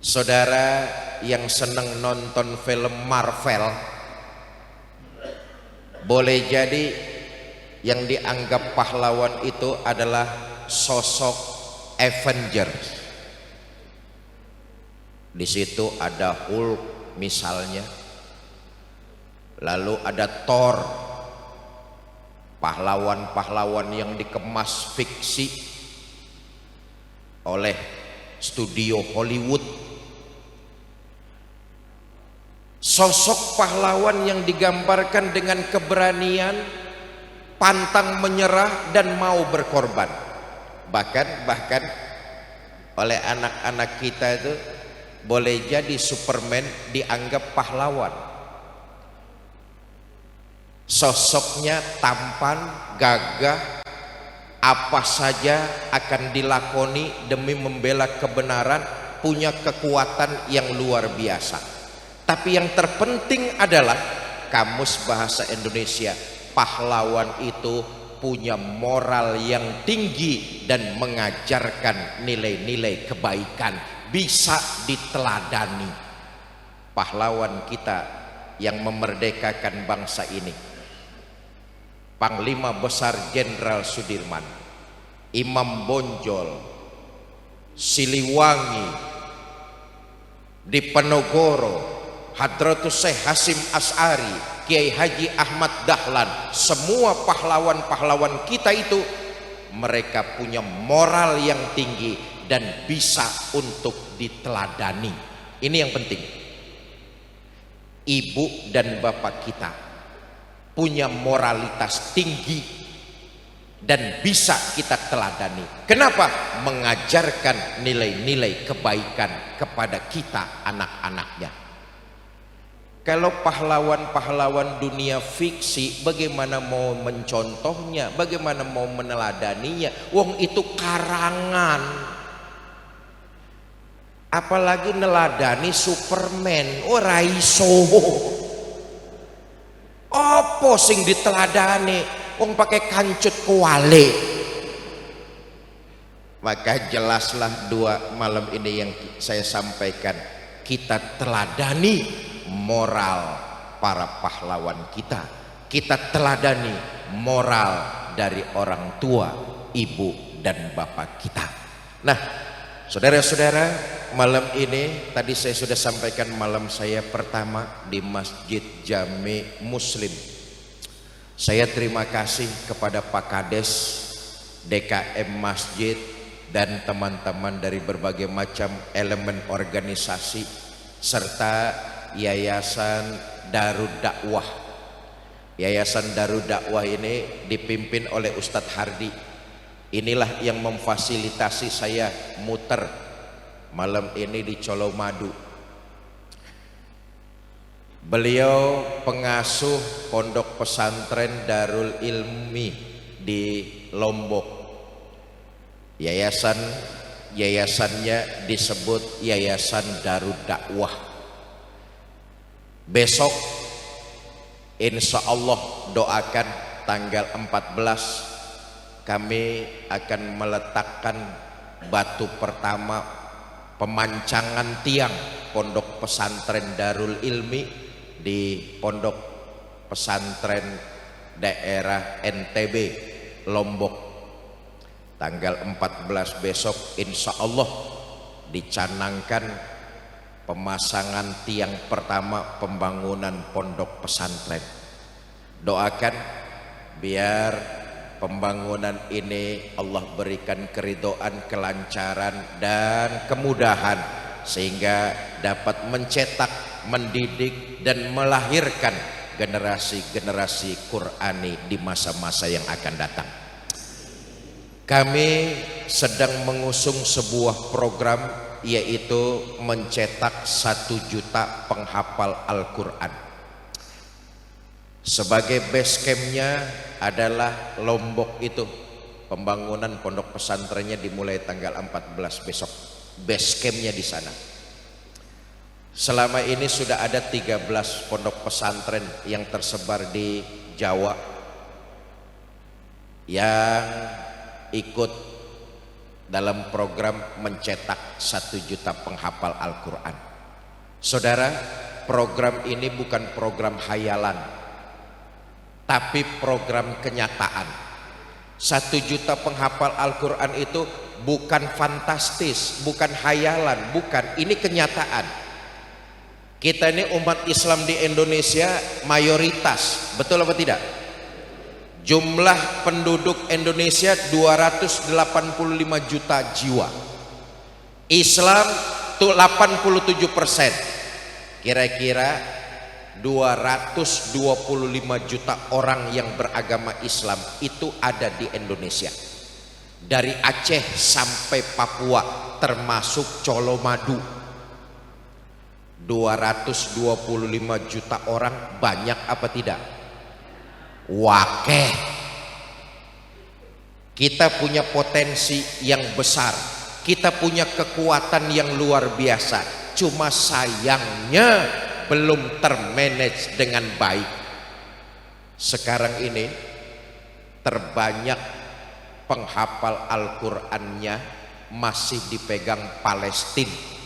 Speaker 1: Saudara yang senang nonton film Marvel, boleh jadi yang dianggap pahlawan itu adalah sosok Avengers. Di situ ada Hulk misalnya, lalu ada Thor, pahlawan-pahlawan yang dikemas fiksi oleh studio Hollywood. Sosok pahlawan yang digambarkan dengan keberanian, pantang menyerah dan mau berkorban. Bahkan oleh anak-anak kita itu boleh jadi Superman dianggap pahlawan. Sosoknya tampan, gagah, apa saja akan dilakoni demi membela kebenaran, punya kekuatan yang luar biasa. Tapi yang terpenting adalah Kamus Bahasa Indonesia, pahlawan itu punya moral yang tinggi dan mengajarkan nilai-nilai kebaikan, bisa diteladani. Pahlawan kita yang memerdekakan bangsa ini, Panglima Besar Jenderal Sudirman, Imam Bonjol, Siliwangi, Diponegoro, Hadratus Syekh Hasyim Asy'ari, Kiai Haji Ahmad Dahlan, semua pahlawan-pahlawan kita itu mereka punya moral yang tinggi dan bisa untuk diteladani. Ini yang penting. Ibu dan bapak kita punya moralitas tinggi dan bisa kita teladani. Kenapa? Mengajarkan nilai-nilai kebaikan kepada kita anak-anaknya. Kalau pahlawan-pahlawan dunia fiksi, bagaimana mau mencontohnya, bagaimana mau meneladaninya? Wong itu karangan. Apalagi neladani Superman, ora iso. Apa sing diteladani? Wong pakai kancut kuali. Maka jelaslah dua malam ini yang saya sampaikan, kita teladani moral para pahlawan kita. Kita teladani moral dari orang tua, ibu dan bapak kita. Nah, saudara-saudara, malam ini tadi saya sudah sampaikan malam saya pertama di Masjid Jami Muslim. Saya terima kasih kepada Pak Kades, DKM Masjid, dan teman-teman dari berbagai macam elemen organisasi serta Yayasan Darud Dakwah. Yayasan Darud Dakwah ini dipimpin oleh Ustadz Hardi. Inilah yang memfasilitasi saya muter malam ini di Colomadu. Beliau pengasuh pondok pesantren Darul Ilmi di Lombok. Yayasannya disebut Yayasan Darud Dakwah. Besok insya Allah doakan tanggal 14 kami akan meletakkan batu pertama pemancangan tiang Pondok Pesantren Darul Ilmi di Pondok Pesantren daerah NTB Lombok. Tanggal 14 besok insya Allah dicanangkan pemasangan tiang pertama pembangunan pondok pesantren. Doakan biar pembangunan ini Allah berikan keridhaan, kelancaran dan kemudahan sehingga dapat mencetak, mendidik dan melahirkan generasi-generasi Qur'ani di masa-masa yang akan datang. Kami sedang mengusung sebuah program yaitu mencetak 1 juta penghafal Al-Quran. Sebagai base campnya adalah Lombok itu. Pembangunan pondok pesantrennya dimulai tanggal 14 besok. Base campnya di sana. Selama ini sudah ada 13 pondok pesantren yang tersebar di Jawa yang ikut dalam program mencetak 1 juta penghafal Al-Quran. Saudara, program ini bukan program hayalan, tapi program kenyataan. 1 juta penghafal Al-Quran itu bukan fantastis, bukan hayalan, bukan, ini kenyataan. Kita ini umat Islam di Indonesia mayoritas, betul apa tidak? Jumlah penduduk Indonesia 285 juta jiwa. Islam itu 87%. Kira-kira 225 juta orang yang beragama Islam itu ada di Indonesia. Dari Aceh sampai Papua termasuk Colomadu. 225 juta orang, banyak apa tidak? Wakeh. Kita punya potensi yang besar, kita punya kekuatan yang luar biasa, cuma sayangnya belum termanage dengan baik. Sekarang ini terbanyak penghafal Al-Qur'annya masih dipegang Palestina.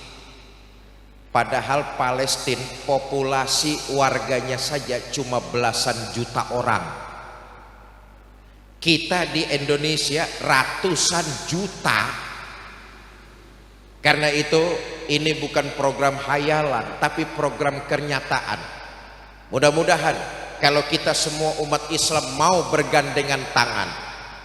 Speaker 1: Padahal Palestina populasi warganya saja cuma belasan juta orang. Kita di Indonesia ratusan juta. Karena itu ini bukan program hayalan, tapi program kenyataan. Mudah-mudahan kalau kita semua umat Islam mau bergandengan tangan,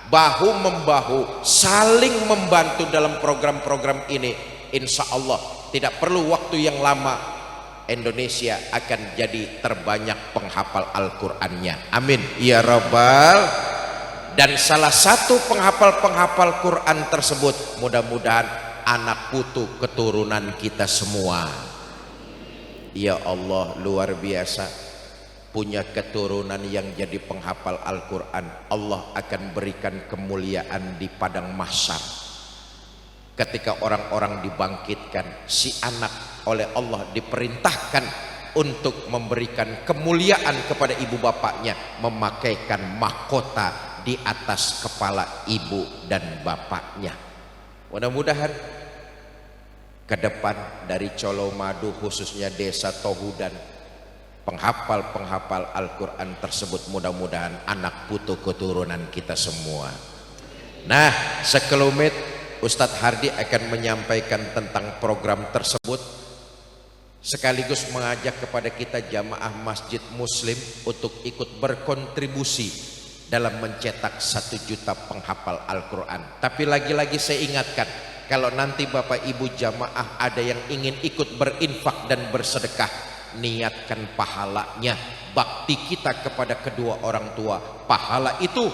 Speaker 1: bahu membahu, saling membantu dalam program-program ini, insya Allah tidak perlu waktu yang lama Indonesia akan jadi terbanyak penghafal Al-Qur'annya. Amin ya rabbal. Dan salah satu penghafal Quran tersebut mudah-mudahan anak putu keturunan kita semua. Ya Allah, luar biasa, punya keturunan yang jadi penghafal Al-Quran. Allah akan berikan kemuliaan di padang mahsyar. Ketika orang-orang dibangkitkan, si anak oleh Allah diperintahkan untuk memberikan kemuliaan kepada ibu bapaknya, memakaikan mahkota di atas kepala ibu dan bapaknya. Mudah-mudahan ke depan dari Colomadu, khususnya desa Tohudan, penghafal Al-Quran tersebut mudah-mudahan anak putu keturunan kita semua. Nah, sekelumit Ustadz Hardi akan menyampaikan tentang program tersebut, sekaligus mengajak kepada kita jamaah masjid muslim untuk ikut berkontribusi dalam mencetak 1 juta penghafal Al-Quran. Tapi lagi-lagi saya ingatkan, kalau nanti Bapak Ibu jamaah ada yang ingin ikut berinfak dan bersedekah, niatkan pahalanya, bakti kita kepada kedua orang tua, pahala itu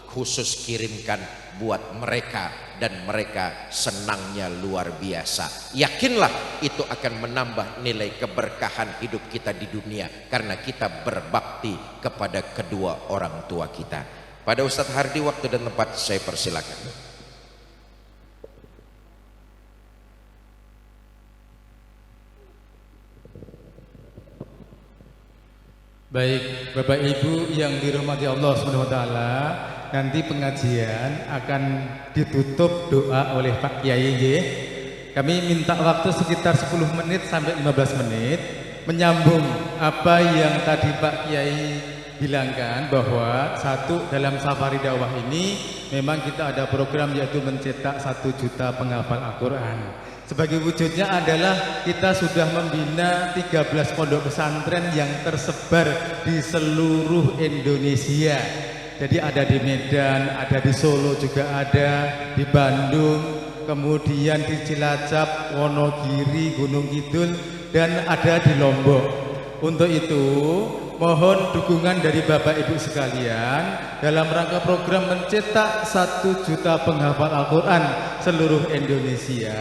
Speaker 1: khusus kirimkan buat mereka, dan mereka senangnya luar biasa. Yakinlah itu akan menambah nilai keberkahan hidup kita di dunia, karena kita berbakti kepada kedua orang tua kita. Pada Ustadz Hardi, waktu dan tempat saya persilakan.
Speaker 2: Baik, Bapak Ibu yang dirahmati Allah Subhanahu wa taala, nanti pengajian akan ditutup doa oleh Pak Kiai nggih. Kami minta waktu sekitar 10 menit sampai 15 menit menyambung apa yang tadi Pak Kiai bilangkan, bahwa satu, dalam safari dakwah ini memang kita ada program yaitu mencetak 1 juta penghafal Al-Quran. Sebagai wujudnya adalah kita sudah membina 13 pondok pesantren yang tersebar di seluruh Indonesia. Jadi ada di Medan, ada di Solo juga ada, di Bandung, kemudian di Cilacap, Wonogiri, Gunung Kidul, dan ada di Lombok. Untuk itu mohon dukungan dari Bapak Ibu sekalian dalam rangka program mencetak 1 juta penghafal Al-Quran seluruh Indonesia.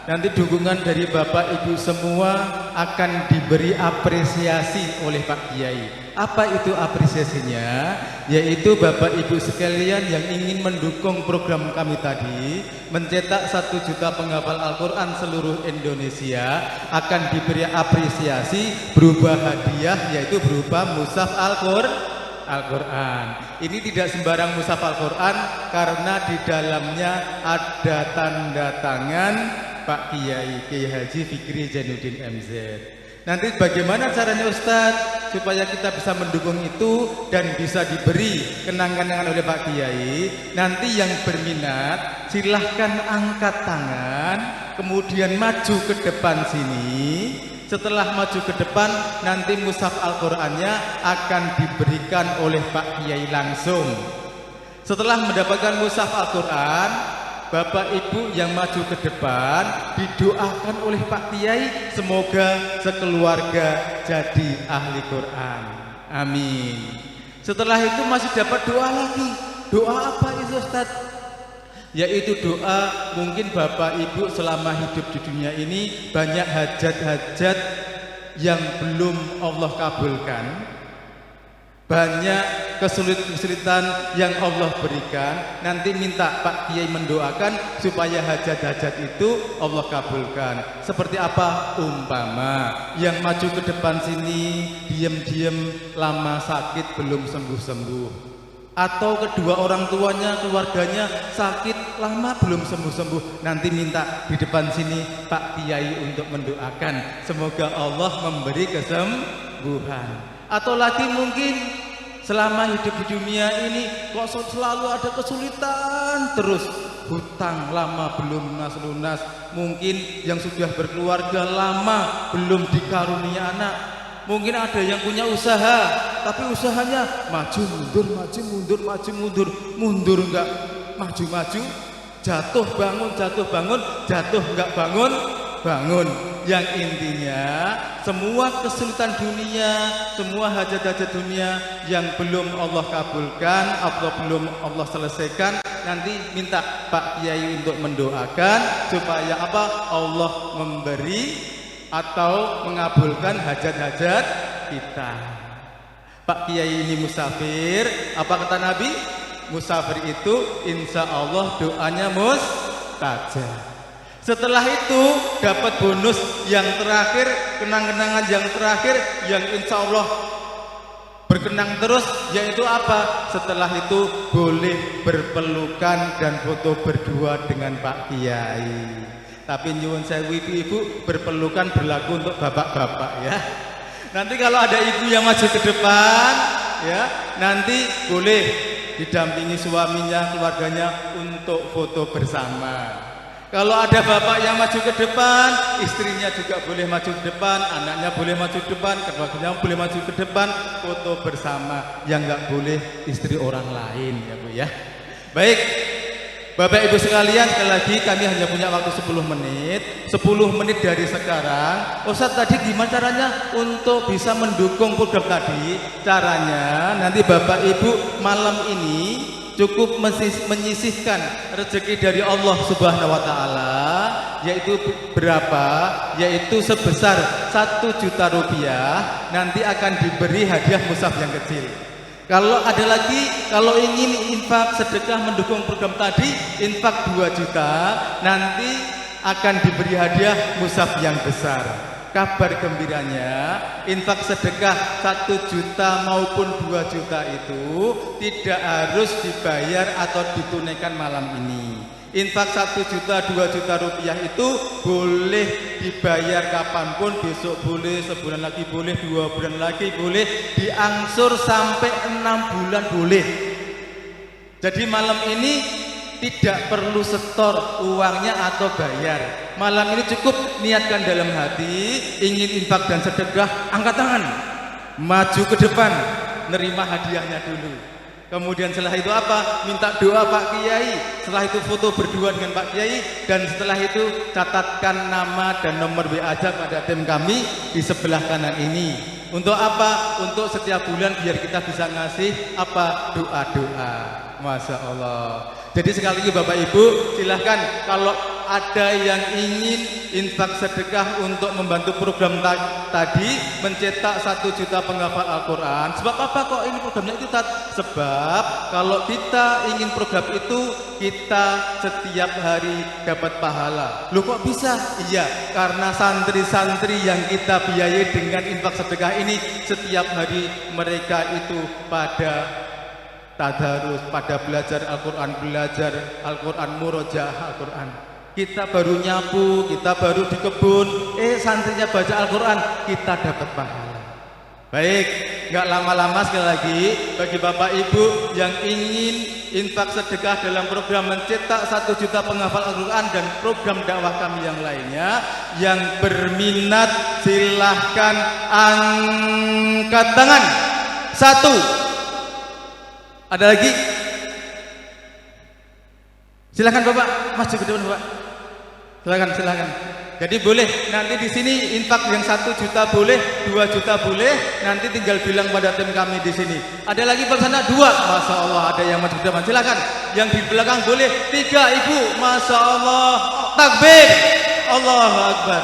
Speaker 2: Nanti dukungan dari Bapak Ibu semua akan diberi apresiasi oleh Pak Kiai. Apa itu apresiasinya? Yaitu Bapak Ibu sekalian yang ingin mendukung program kami tadi mencetak 1 juta penghafal Al-Quran seluruh Indonesia akan diberi apresiasi berupa hadiah, yaitu berupa mushaf Al-Quran. Ini tidak sembarang mushaf Al-Quran karena di dalamnya ada tanda tangan Pak Kiai Haji Fikri Zainuddin MZ. Nanti bagaimana caranya Ustadz supaya kita bisa mendukung itu dan bisa diberi kenang-kenangan oleh Pak Kiai? Nanti yang berminat silahkan angkat tangan, kemudian maju ke depan sini. Setelah maju ke depan, nanti mushaf Al-Qurannya akan diberikan oleh Pak Kiai langsung. Setelah mendapatkan mushaf Al-Quran, Bapak Ibu yang maju ke depan didoakan oleh Pak Kiai semoga sekeluarga jadi ahli Quran. Amin. Setelah itu masih dapat doa lagi. Doa apa itu Ustaz? Yaitu doa mungkin Bapak Ibu selama hidup di dunia ini banyak hajat-hajat yang belum Allah kabulkan, banyak kesulitan yang Allah berikan. Nanti minta Pak Kiai mendoakan supaya hajat-hajat itu Allah kabulkan. Seperti apa? Umpama yang maju ke depan sini diam-diam lama sakit belum sembuh-sembuh, atau kedua orang tuanya, keluarganya sakit lama belum sembuh-sembuh, nanti minta di depan sini Pak Kiai untuk mendoakan semoga Allah memberi kesembuhan. Atau lagi mungkin selama hidup di dunia ini kok selalu ada kesulitan terus, hutang lama belum lunas-lunas, mungkin yang sudah berkeluarga lama belum dikarunia anak, mungkin ada yang punya usaha tapi usahanya maju mundur, maju mundur, maju mundur, mundur enggak maju-maju, jatuh bangun, jatuh bangun, jatuh enggak bangun, bangun. Yang intinya semua kesulitan dunia, semua hajat-hajat dunia yang belum Allah kabulkan atau belum Allah selesaikan, nanti minta Pak Kiai untuk mendoakan supaya apa? Allah memberi atau mengabulkan hajat-hajat kita. Pak Kiai ini musafir, apa kata Nabi? Musafir itu insya Allah doanya mustajab. Setelah itu dapat bonus yang terakhir, kenang-kenangan yang terakhir yang insya Allah berkenang terus, yaitu apa? Setelah itu boleh berpelukan dan foto berdua dengan Pak Kiai. Tapi nyuwun sewu ibu-ibu, berpelukan berlaku untuk bapak-bapak ya. Nanti kalau ada ibu yang maju ke depan ya, nanti boleh didampingi suaminya, keluarganya untuk foto bersama. Kalau ada bapak yang maju ke depan, istrinya juga boleh maju ke depan, anaknya boleh maju ke depan, keluarganya boleh maju ke depan, foto bersama. Yang nggak boleh istri orang lain ya Bu ya. Baik, Bapak Ibu sekalian, sekali lagi kami hanya punya waktu 10 menit. 10 menit dari sekarang. Ustadz tadi gimana caranya untuk bisa mendukung program tadi? Caranya nanti Bapak Ibu malam ini cukup menyisihkan rezeki dari Allah Subhanahu wa taala, yaitu berapa? Yaitu sebesar 1 juta rupiah, nanti akan diberi hadiah mushaf yang kecil. Kalau ada lagi, kalau ingin infak sedekah mendukung program tadi, infak 2 juta, nanti akan diberi hadiah mushaf yang besar. kabar gembiranya, infak sedekah 1 juta maupun 2 juta itu tidak harus dibayar atau ditunaikan malam ini. Infak 1 juta 2 juta rupiah itu boleh dibayar kapanpun, besok boleh, sebulan lagi boleh, 2 bulan lagi boleh, diangsur sampai 6 bulan boleh. Jadi malam ini tidak perlu setor uangnya atau bayar. Malam ini cukup niatkan dalam hati, ingin infak dan sedekah, angkat tangan, maju ke depan, nerima hadiahnya dulu. Kemudian setelah itu apa? Minta doa Pak Kiai. Setelah itu foto berdua dengan Pak Kiai. Dan setelah itu catatkan nama dan nomor WA aja pada tim kami di sebelah kanan ini. Untuk apa? Untuk setiap bulan biar kita bisa ngasih apa? Doa-doa. Masya Allah. Jadi sekali lagi Bapak Ibu, silahkan kalau ada yang ingin infak sedekah untuk membantu program tadi mencetak 1 juta penghafal Al-Quran. Sebab apa kok ini programnya itu? Sebab kalau kita ingin program itu, kita setiap hari dapat pahala. Loh kok bisa? Iya, karena santri-santri yang kita biayai dengan infak sedekah ini setiap hari mereka itu pada tadarus, pada belajar Al-Quran, murojaah Al-Quran. Kita baru nyapu, kita baru di kebun, santrinya baca Al-Quran, kita dapat pahala. Baik, nggak lama-lama sekali lagi bagi Bapak Ibu yang ingin infak sedekah dalam program mencetak 1 juta penghafal Al-Quran dan program dakwah kami yang lainnya, yang berminat silahkan angkat tangan. 1. Ada lagi? Silakan Bapak, maju ke depan Bapak. Silakan. Jadi boleh nanti di sini infak yang 1 juta boleh, 2 juta boleh, nanti tinggal bilang pada tim kami di sini. Ada lagi Pak sana 2, masya Allah ada yang maju ke depan. Silakan. Yang di belakang boleh 3 Ibu, masya Allah. Takbir, Allahu Akbar.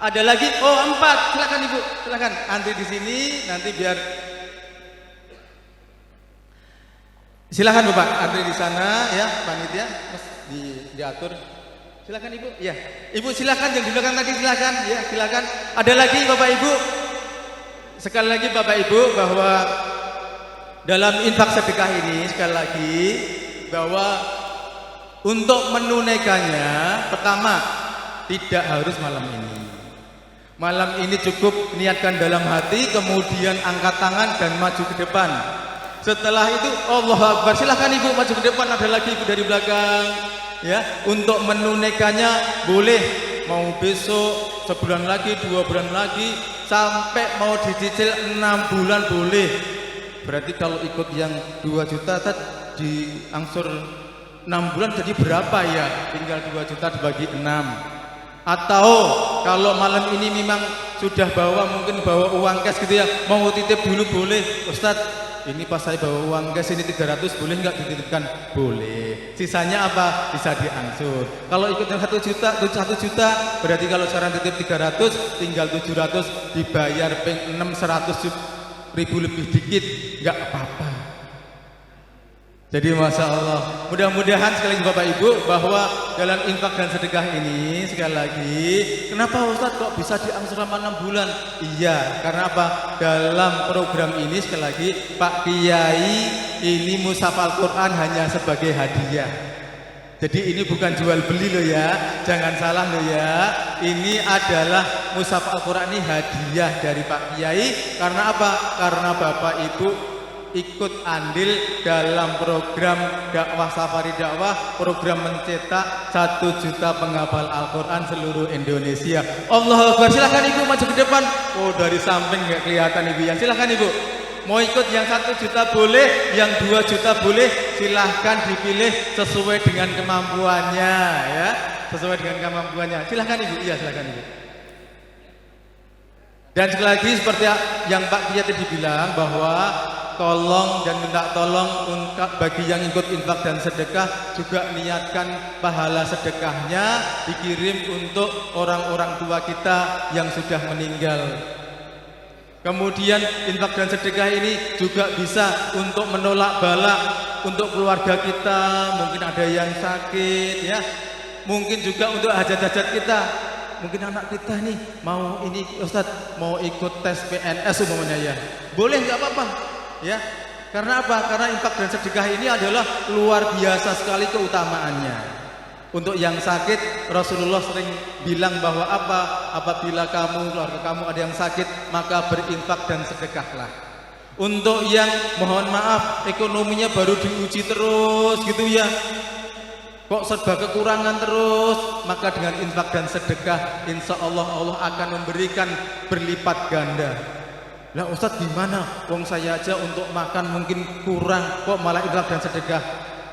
Speaker 2: Ada lagi? Oh 4, silakan Ibu, silakan. Antri di sini nanti biar. Silakan Bapak, antri di sana ya, panitia, Mas diatur. Silakan Ibu, ya. Ibu silakan yang di belakang tadi silakan, ya silakan. Ada lagi Bapak Ibu. Sekali lagi Bapak Ibu bahwa dalam infak sedekah ini sekali lagi bahwa untuk menunaikannya pertama tidak harus malam ini. Malam ini cukup niatkan dalam hati, kemudian angkat tangan dan maju ke depan. Setelah itu Allahu Akbar. Silahkan Ibu maju ke depan. Ada lagi Ibu dari belakang ya. Untuk menunaikannya boleh mau besok, sebulan lagi, 2 bulan lagi, sampai mau dicicil 6 bulan boleh. Berarti kalau ikut yang 2 juta diangsur 6 bulan jadi berapa ya? Tinggal 2 juta dibagi 6. Atau kalau malam ini memang sudah mungkin bawa uang cash gitu ya, mau titip dulu boleh. Ustadz, ini pas saya bawa uang cash ini 300 boleh nggak dititipkan? Boleh. Sisanya apa? Bisa diangsur. Kalau ikut yang 1 juta berarti kalau sekarang titip 300 tinggal 700 dibayar peng 600 ribu lebih dikit, nggak apa-apa. Jadi masya Allah, mudah-mudahan sekali lagi Bapak Ibu bahwa dalam infak dan sedekah ini sekali lagi, kenapa Ustadz kok bisa diangsur selama 6 bulan? Iya, karena apa? Dalam program ini sekali lagi Pak Kiai ini mushaf Al-Quran hanya sebagai hadiah. Jadi ini bukan jual beli loh ya, jangan salah loh ya. Ini adalah mushaf Al-Quran ini hadiah dari Pak Kiai. Karena apa? Karena Bapak Ibu ikut andil dalam program dakwah safari dakwah, program mencetak 1 juta penghafal Al-Quran seluruh Indonesia. Allahu Akbar. Silahkan Ibu maju ke depan. Oh dari samping nggak kelihatan Ibu ya. Silahkan Ibu. Mau ikut yang 1 juta boleh, yang 2 juta boleh. Silahkan dipilih sesuai dengan kemampuannya ya. Sesuai dengan kemampuannya. Silahkan Ibu. Iya silahkan Ibu. Dan sekali lagi seperti yang Pak Kiai tadi bilang bahwa tolong dan minta tolong bagi yang ikut infak dan sedekah juga niatkan pahala sedekahnya dikirim untuk orang-orang tua kita yang sudah meninggal. Kemudian infak dan sedekah ini juga bisa untuk menolak bala untuk keluarga kita, mungkin ada yang sakit ya, mungkin juga untuk hajat-hajat kita. mungkin anak kita nih mau ini Ustadz mau ikut tes PNS umpamanya ya, boleh nggak apa-apa ya. Karena apa? Karena infak dan sedekah ini adalah luar biasa sekali keutamaannya. Untuk yang sakit, Rasulullah sering bilang bahwa apabila kamu, keluarga kamu ada yang sakit, maka berinfak dan sedekahlah. Untuk yang mohon maaf ekonominya baru diuji terus gitu ya, kok serba kekurangan terus, maka dengan infak dan sedekah insya Allah Allah akan memberikan berlipat ganda. Lah Ustadz gimana? Wong saya aja untuk makan mungkin kurang, kok malah infak dan sedekah.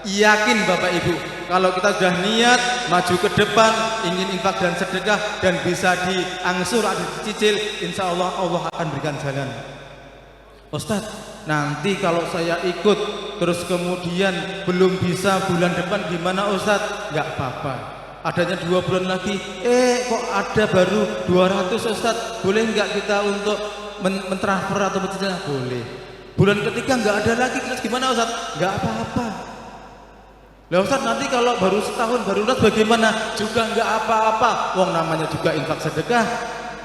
Speaker 2: Yakin Bapak Ibu, kalau kita sudah niat maju ke depan, ingin infak dan sedekah dan bisa diangsur atau dicicil, insya Allah Allah akan berikan jalan. Ustadz, nanti kalau saya ikut terus kemudian belum bisa bulan depan gimana Ustadz? Nggak apa-apa, adanya 2 bulan lagi, kok ada baru 200 Ustadz, boleh nggak kita untuk mentransfer atau mencicil? Boleh. Bulan ketiga nggak ada lagi, terus gimana Ustadz? Nggak apa-apa. Lah Ustaz, nanti kalau baru setahun baru lunas bagaimana? Juga enggak apa-apa. Wong namanya juga infak sedekah.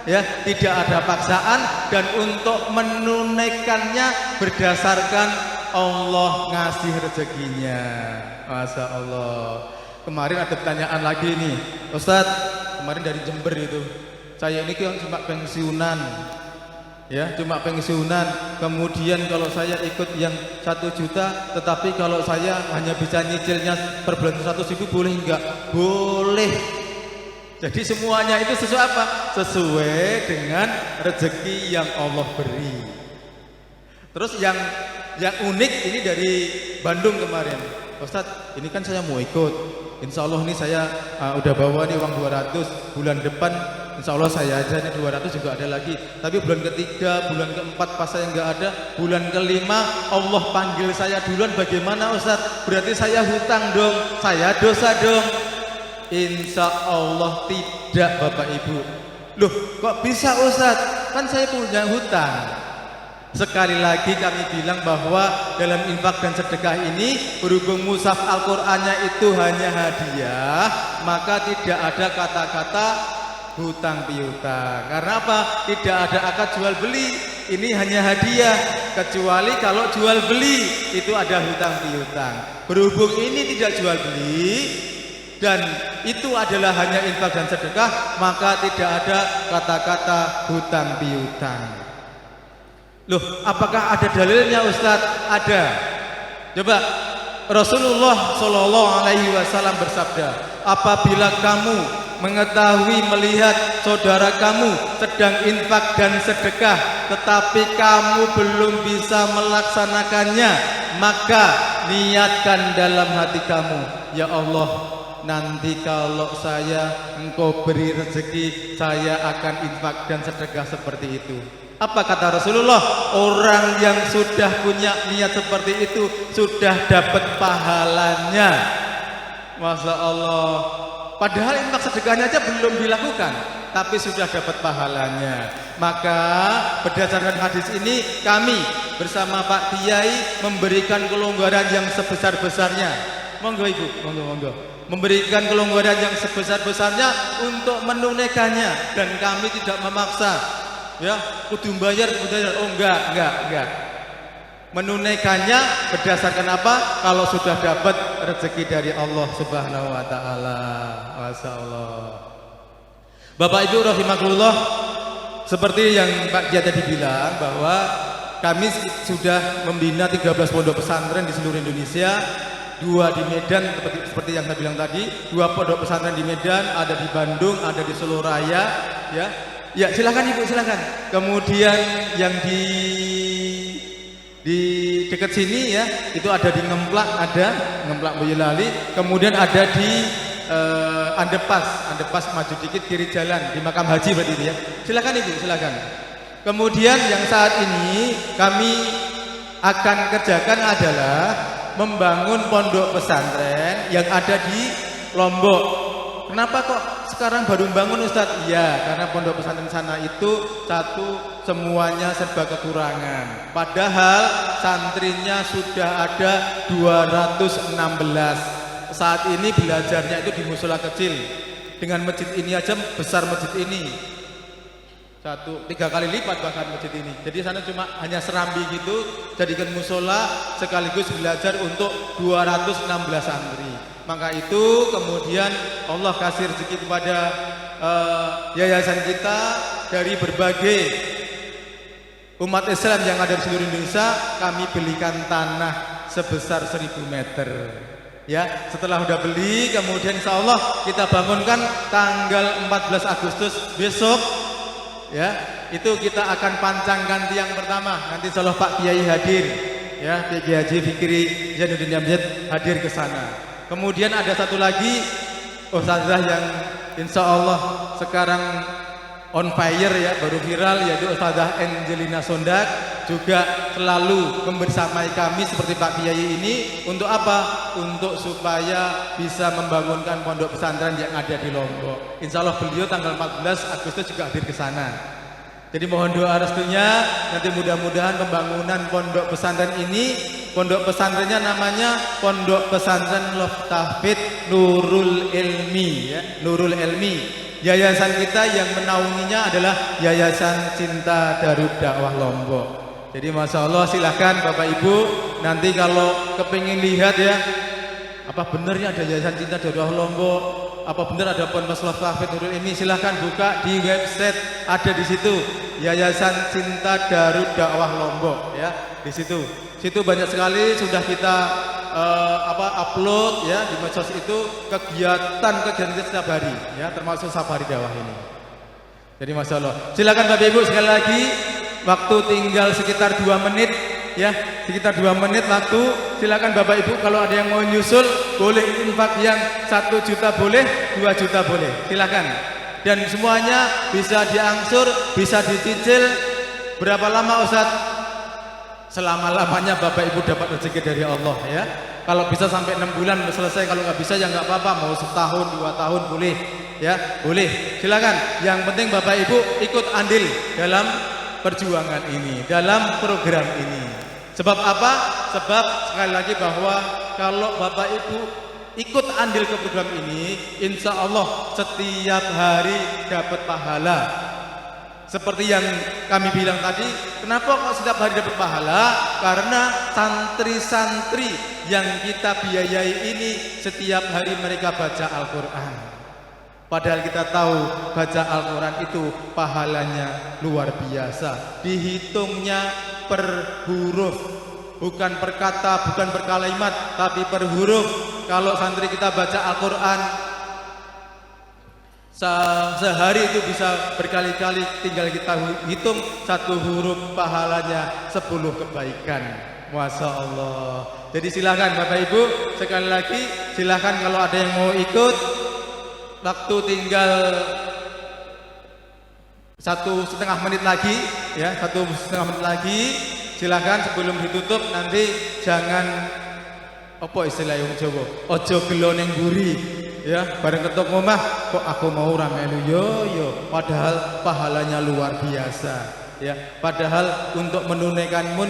Speaker 2: Ya, tidak ada paksaan dan untuk menunaikannya berdasarkan Allah ngasih rezekinya. Masya Allah. Kemarin ada pertanyaan lagi nih, Ustaz. Kemarin dari Jember itu. Saya ini kan cuma pensiunan. Ya, cuma pensiunan. Kemudian kalau saya ikut yang 1 juta, tetapi kalau saya hanya bisa nyicilnya per bulan 100.000 boleh enggak? Boleh. Jadi semuanya itu sesuai apa? Sesuai dengan rezeki yang Allah beri. Terus yang unik ini dari Bandung kemarin. Ustadz, ini kan saya mau ikut. Insya Allah ini saya udah bawa nih uang 200. Bulan depan insya Allah saya aja nih 200 juga ada lagi. Tapi bulan ketiga, bulan keempat pas saya nggak ada, bulan kelima Allah panggil saya duluan, bagaimana Ustadz? Berarti saya hutang dong, saya dosa dong. Insya Allah tidak Bapak Ibu. Loh kok bisa Ustadz? Kan saya punya hutang. Sekali lagi kami bilang bahwa dalam infak dan sedekah ini berhubung mushaf Al-Qur'annya itu hanya hadiah, maka tidak ada kata-kata hutang piutang. Karena apa? Tidak ada akad jual beli. Ini hanya hadiah. Kecuali kalau jual beli itu ada hutang piutang. Berhubung ini tidak jual beli dan itu adalah hanya infak dan sedekah, maka tidak ada kata-kata hutang piutang. Loh, apakah ada dalilnya Ustadz? Ada. Coba, Rasulullah SAW bersabda, apabila kamu mengetahui melihat saudara kamu sedang infak dan sedekah, tetapi kamu belum bisa melaksanakannya, maka niatkan dalam hati kamu, ya Allah, nanti kalau Engkau beri rezeki, saya akan infak dan sedekah seperti itu. Apa kata Rasulullah? Orang yang sudah punya niat seperti itu sudah dapat pahalanya. Masya Allah. Padahal infak sedekahnya aja belum dilakukan, tapi sudah dapat pahalanya. Maka berdasarkan hadis ini kami bersama Pak Kiai memberikan kelonggaran yang sebesar-besarnya. Monggo Ibu, monggo. Memberikan kelonggaran yang sebesar-besarnya untuk menunaikannya, dan kami tidak memaksa. Ya, kudu bayar. Oh enggak. Menunaikannya berdasarkan apa? Kalau sudah dapat rezeki dari Allah Subhanahu wa taala. Masyaallah. Bapak Ibu rahimakumullah, seperti yang Pak Kia tadi bilang bahwa kami sudah membina 13 pondok pesantren di seluruh Indonesia. 2 di Medan seperti yang saya bilang tadi, 2 pondok pesantren di Medan, ada di Bandung, ada di Solo Raya, ya. Ya, silakan Ibu, silakan. Kemudian yang di dekat sini ya, itu ada di Ngemplak Boyolali. Kemudian ada di Andepas maju dikit kiri jalan di Makam Haji berarti itu ya. Silakan Ibu, silakan. Kemudian yang saat ini kami akan kerjakan adalah membangun pondok pesantren yang ada di Lombok. Kenapa kok sekarang baru bangun Ustadz? Iya, karena pondok pesantren sana itu semuanya serba kekurangan. Padahal santrinya sudah ada 216. Saat ini belajarnya itu di musola kecil. dengan masjid ini aja besar masjid ini. 3 kali lipat bahkan masjid ini. Jadi sana cuma hanya serambi gitu, jadikan musola sekaligus belajar untuk 216 santri. Maka itu kemudian Allah kasih rezeki kepada yayasan kita dari berbagai umat Islam yang ada di seluruh Indonesia. Kami belikan tanah sebesar 1000 meter. Ya, setelah udah beli, kemudian insya Allah kita bangunkan tanggal 14 Agustus besok. Ya, itu kita akan pancangkan tiang pertama. Nanti insya Allah Pak Kiai hadir, ya, Pak Kiai Haji Fikri Zainuddin Yamjid hadir ke sana. Kemudian ada satu lagi ustazah yang insya Allah sekarang on fire ya, baru viral, yaitu Ustazah Angelina Sondak, juga selalu membersamai kami seperti Pak Kiai ini. Untuk apa? Untuk supaya bisa membangunkan pondok pesantren yang ada di Lombok. Insya Allah beliau tanggal 14 Agustus juga hadir ke sana. Jadi mohon doa restunya, nanti mudah-mudahan pembangunan pondok pesantren ini, pondok pesantrennya namanya Pondok Pesantren Loftahfidz Nurul Ilmi, ya, Nurul Ilmi. Yayasan kita yang menaunginya adalah Yayasan Cinta Darud Dakwah Lombok. Jadi masya Allah, silahkan Bapak Ibu, nanti kalau kepingin lihat ya, apa benernya ada Yayasan Cinta Darud Dakwah Lombok, apa benar ada Pondok Loftahfidz Nurul Ilmi, silahkan buka di website, ada di situ Yayasan Cinta Darud Dakwah Lombok, ya, di situ. Situ banyak sekali sudah kita upload ya di medsos itu kegiatan setiap hari ya, termasuk safari dakwah ini. Jadi masya Allah, silakan Bapak Ibu sekali lagi, waktu tinggal sekitar 2 menit ya, sekitar 2 menit waktu. Silakan Bapak Ibu kalau ada yang mau nyusul, boleh infak yang 1 juta boleh, 2 juta boleh, silakan. Dan semuanya bisa diangsur, bisa dicicil. Berapa lama Ustadz? Selama-lamanya Bapak Ibu dapat rezeki dari Allah ya. Kalau bisa sampai 6 bulan selesai, kalau nggak bisa ya nggak apa-apa, mau setahun 2 tahun boleh ya, boleh, silakan. Yang penting Bapak Ibu ikut andil dalam perjuangan ini, dalam program ini. Sebab apa? Sebab sekali lagi bahwa kalau Bapak Ibu ikut andil ke program ini, insya Allah setiap hari dapat pahala. Seperti yang kami bilang tadi, kenapa kok setiap hari dapat pahala? Karena santri-santri yang kita biayai ini setiap hari mereka baca Al-Quran. Padahal kita tahu baca Al-Quran itu pahalanya luar biasa. Dihitungnya per huruf, bukan per kata, bukan per kalimat, tapi per huruf. Kalau santri kita baca Al-Quran sehari itu bisa berkali-kali, tinggal kita hitung 1 huruf pahalanya 10 kebaikan. Masya Allah. Jadi silakan Bapak Ibu, sekali lagi silakan kalau ada yang mau ikut. Waktu tinggal 1,5 menit lagi ya, 1,5 menit lagi. Silakan sebelum ditutup nanti jangan apa istilah yang Jawa, ojo gelo ning mburi. Ya, bareng ketok omah kok aku mau ramelu yo, padahal pahalanya luar biasa ya. Padahal untuk menunaikan mun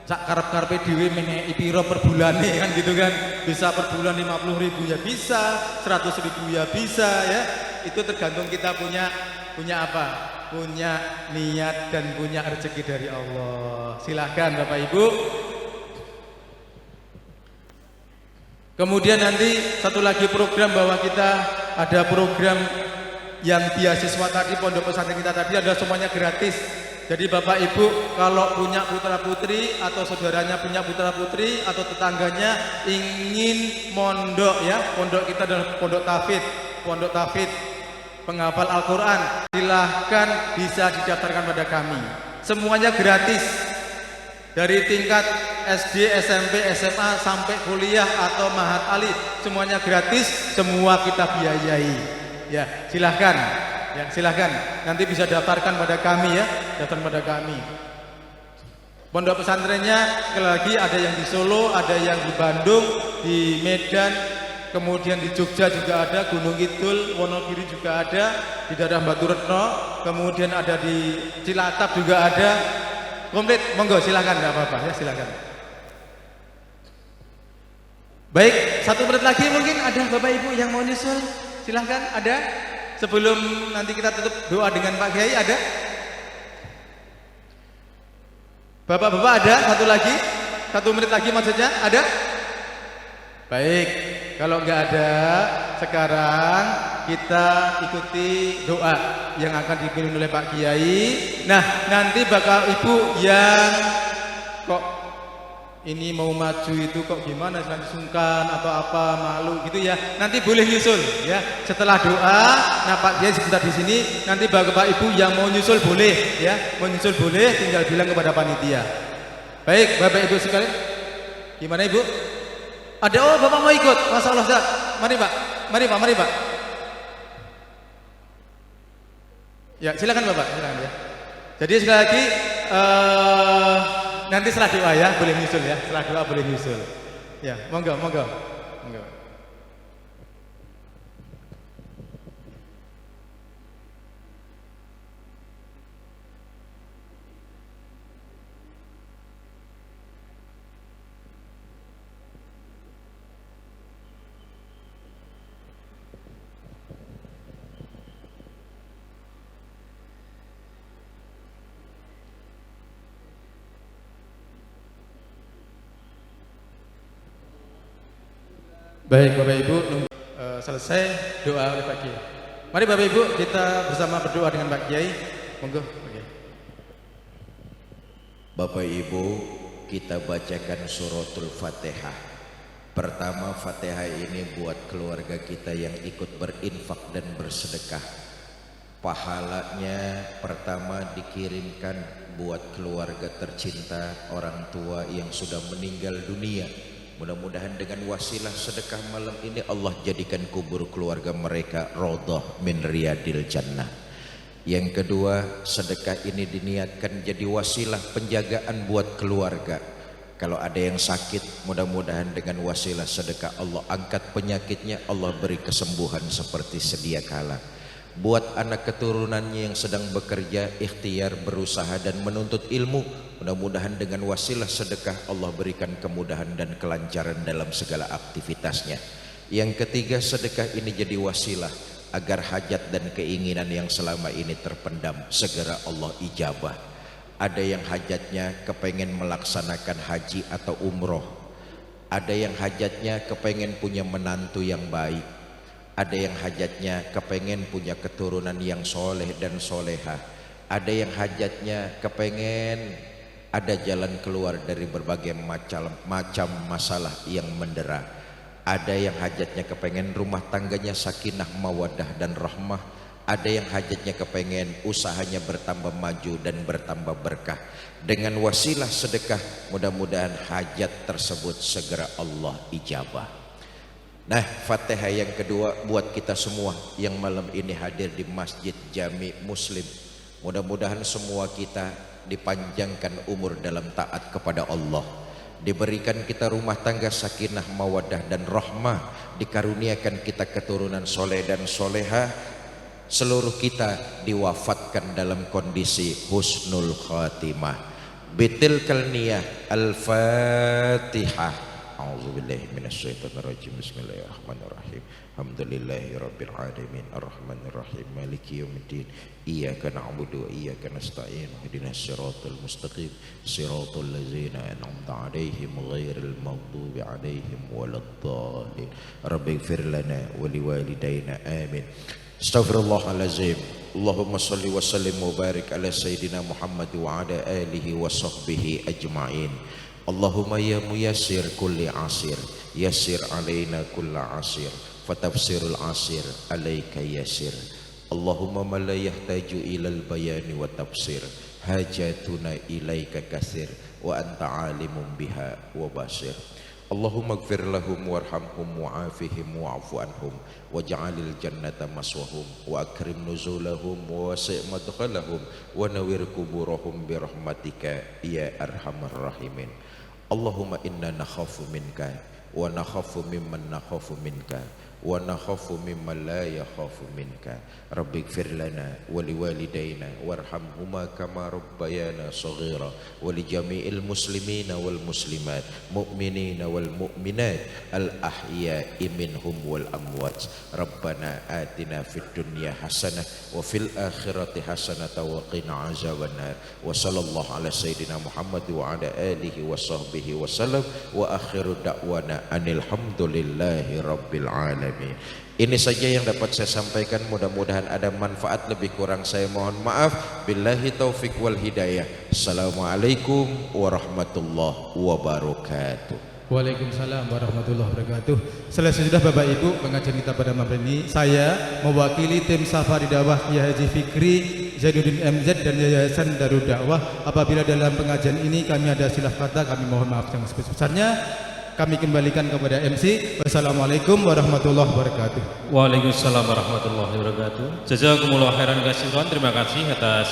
Speaker 2: sak karep-karepe dhewe meneki pira per bulane kan gitu kan. Bisa per bulan 50.000 ya bisa, 100.000 ya bisa ya. Itu tergantung kita punya apa? Punya niat dan punya rezeki dari Allah. Silahkan Bapak Ibu. Kemudian nanti satu lagi program, bahwa kita ada program yang beasiswa tadi, pondok pesantren kita tadi ada semuanya gratis. Jadi Bapak Ibu kalau punya putra putri atau saudaranya punya putra putri atau tetangganya ingin mondok ya, pondok kita adalah pondok tahfidz penghafal Al-Quran, silahkan bisa didaftarkan pada kami. Semuanya gratis. Dari tingkat SD, SMP, SMA sampai kuliah atau Mahat Ali, semuanya gratis, semua kita biayai. Ya, silahkan. Ya, silahkan. Nanti bisa daftarkan pada kami ya, daftar pada kami. Pondok pesantrennya sekali lagi ada yang di Solo, ada yang di Bandung, di Medan, kemudian di Jogja juga ada, Gunung Kidul, Wonogiri juga ada, di daerah Batu Retno, kemudian ada di Cilacap juga ada. Komplit, monggo silakan, enggak apa-apa ya, silakan. Baik, 1 menit lagi mungkin ada Bapak Ibu yang mau nyusul. silahkan, ada? Sebelum nanti kita tutup doa dengan Pak Kiai, ada? Bapak-bapak ada? Satu lagi? 1 menit lagi maksudnya? Ada? Baik, kalau nggak ada, sekarang kita ikuti doa yang akan dipimpin oleh Pak Kiai. Nah, nanti bakal ibu yang kok ini mau maju itu kok gimana, nanti sungkan atau apa, malu gitu ya, nanti boleh nyusul ya. Setelah doa, nah Pak Kiai sebentar di sini, nanti bapak ibu yang mau nyusul boleh ya, mau nyusul boleh, tinggal bilang kepada panitia. Baik, bapak ibu sekalian, gimana ibu? Ada, oh bapak mau ikut, masya Allah, siap. Mari pak, mari pak. Ya silakan bapak, silakan ya. Jadi sekali lagi, nanti setelah doa ya, boleh nyusul ya, setelah doa boleh nyusul. Ya, monggo. Baik Bapak Ibu, selesai doa oleh Pak Kiai. Mari Bapak Ibu kita bersama berdoa dengan Pak Kiai. Monggo. Okay.
Speaker 1: Bapak Ibu, kita bacakan suratul Fatihah. Pertama, Fatihah ini buat keluarga kita yang ikut berinfak dan bersedekah. Pahalanya pertama dikirimkan buat keluarga tercinta, orang tua yang sudah meninggal dunia. Mudah-mudahan dengan wasilah sedekah malam ini Allah jadikan kubur keluarga mereka raudhah min riyadil jannah. Yang kedua, sedekah ini diniatkan jadi wasilah penjagaan buat keluarga. Kalau ada yang sakit, mudah-mudahan dengan wasilah sedekah Allah angkat penyakitnya, Allah beri kesembuhan seperti sedia kala. Buat anak keturunannya yang sedang bekerja, ikhtiar, berusaha dan menuntut ilmu, mudah-mudahan dengan wasilah sedekah Allah berikan kemudahan dan kelancaran dalam segala aktivitasnya. Yang ketiga, sedekah ini jadi wasilah agar hajat dan keinginan yang selama ini terpendam segera Allah ijabah. Ada yang hajatnya kepengen melaksanakan haji atau umroh, ada yang hajatnya kepengen punya menantu yang baik, ada yang hajatnya kepengen punya keturunan yang soleh dan soleha, ada yang hajatnya kepengen ada jalan keluar dari berbagai macam masalah yang mendera, ada yang hajatnya kepengen rumah tangganya sakinah mawaddah dan rahmah, ada yang hajatnya kepengen usahanya bertambah maju dan bertambah berkah. Dengan wasilah sedekah, mudah-mudahan hajat tersebut segera Allah ijabah. Nah, Fatihah yang kedua buat kita semua yang malam ini hadir di Masjid Jami Muslim. Mudah-mudahan semua kita dipanjangkan umur dalam taat kepada Allah, diberikan kita rumah tangga sakinah mawaddah dan rahmah, dikaruniakan kita keturunan soleh dan soleha, seluruh kita diwafatkan dalam kondisi husnul khatimah. Bitilkal niyah. Al-Fatihah. A'udzubillahi minasyaitonirrajim. Bismillahirrahmanirrahim. Alhamdulillahirabbil alamin arrahmanir rahim maliki yaumiddin. Iyyaka na'budu wa iyyaka nasta'in. Ihdinas siratal mustaqim. Siratal ladzina an'amta 'alaihim ghairil maghdubi 'alaihim waladdallin. Rabbighfir lana wa liwalidayna amin. Astaghfirullahalazim. Allahumma salli wa sallim wa barik ala sayyidina Muhammad wa ala alihi wa sahbihi ajma'in. Allahumma ya muyassir kulli asir, yassir alaina kulla asir, fatafsirul asir alaika yasir. Allahumma ma la yahtaju ilal bayani wa tafsir, hajatuna ilaika kasir, wa anta alimun biha wa basir. Allahumma gfir lahum warhamhum wa'afihim wa'afu anhum waj'alil jannata maswahum wa akrim nuzulahum wa wasi' madkhalahum wa nawir kuburahum birahmatika ya arhamar rahimin. Allahumma inna nakhafu minka wa nakhafu mimman nakhafu minka wa nakhafu mimman la yakhafu minka. Rabbighfir lana wa liwalidayna warhamhuma kama rabbayana shaghira wa li jami'il muslimina wal muslimat mu'minina wal mu'minat al ahya'i minhum wal amwat. Rabbana atina fid dunya hasanah wa fil akhirati hasanah wa qina azabannar. Wa sallallahu ala sayyidina Muhammad wa ala alihi wa sahbihi wa sallam wa akhiru da'wana anil hamdulillahi rabbil alamin. Ini saja yang dapat saya sampaikan, mudah-mudahan ada manfaat, lebih kurang saya mohon maaf. Billahi taufik wal hidayah. Assalamualaikum warahmatullahi wabarakatuh.
Speaker 2: Waalaikumsalam warahmatullahi wabarakatuh. Selesai sudah Bapak Ibu pengajian kita pada malam ini. Saya mewakili tim Safari Dakwah Kiai Haji Fikri Zainuddin MZ dan Yayasan Darul Dakwah. Apabila dalam pengajian ini kami ada silap kata, kami mohon maaf yang sebesar-besarnya. Kami kembalikan kepada MC. Wassalamualaikum warahmatullahi wabarakatuh.
Speaker 3: Waalaikumsalam warahmatullahi wabarakatuh. Jazakumullah khairan katsiran. Terima kasih atas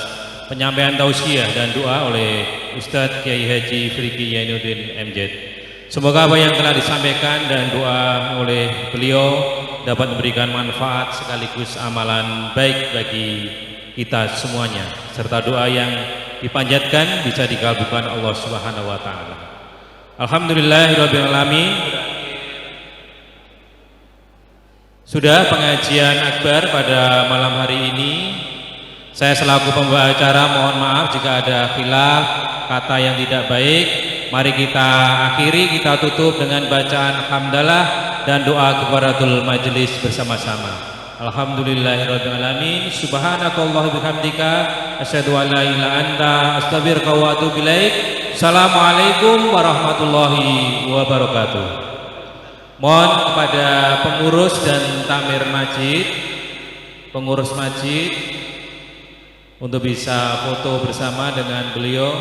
Speaker 3: penyampaian tausiah dan doa oleh Ustadz Kiai Haji Fikri Zainuddin MZ. Semoga apa yang telah disampaikan dan doa oleh beliau dapat memberikan manfaat sekaligus amalan baik bagi kita semuanya, serta doa yang dipanjatkan bisa dikabulkan Allah Subhanahu wa taala. Alhamdulillahirabbil alamin. Sudah pengajian akbar pada malam hari ini. Saya selaku pembawa acara mohon maaf jika ada khilaf, kata yang tidak baik. Mari kita akhiri, kita tutup dengan bacaan hamdalah dan doa kafaratul majelis bersama-sama. Alhamdulillahirabbil alamin. Subhanakallah bihamdika asyhadu an la ilaha illa anta astaghfiruka wa atubu ilaik. Assalamualaikum warahmatullahi wabarakatuh. Mohon kepada pengurus dan takmir masjid, pengurus masjid untuk bisa foto bersama dengan beliau.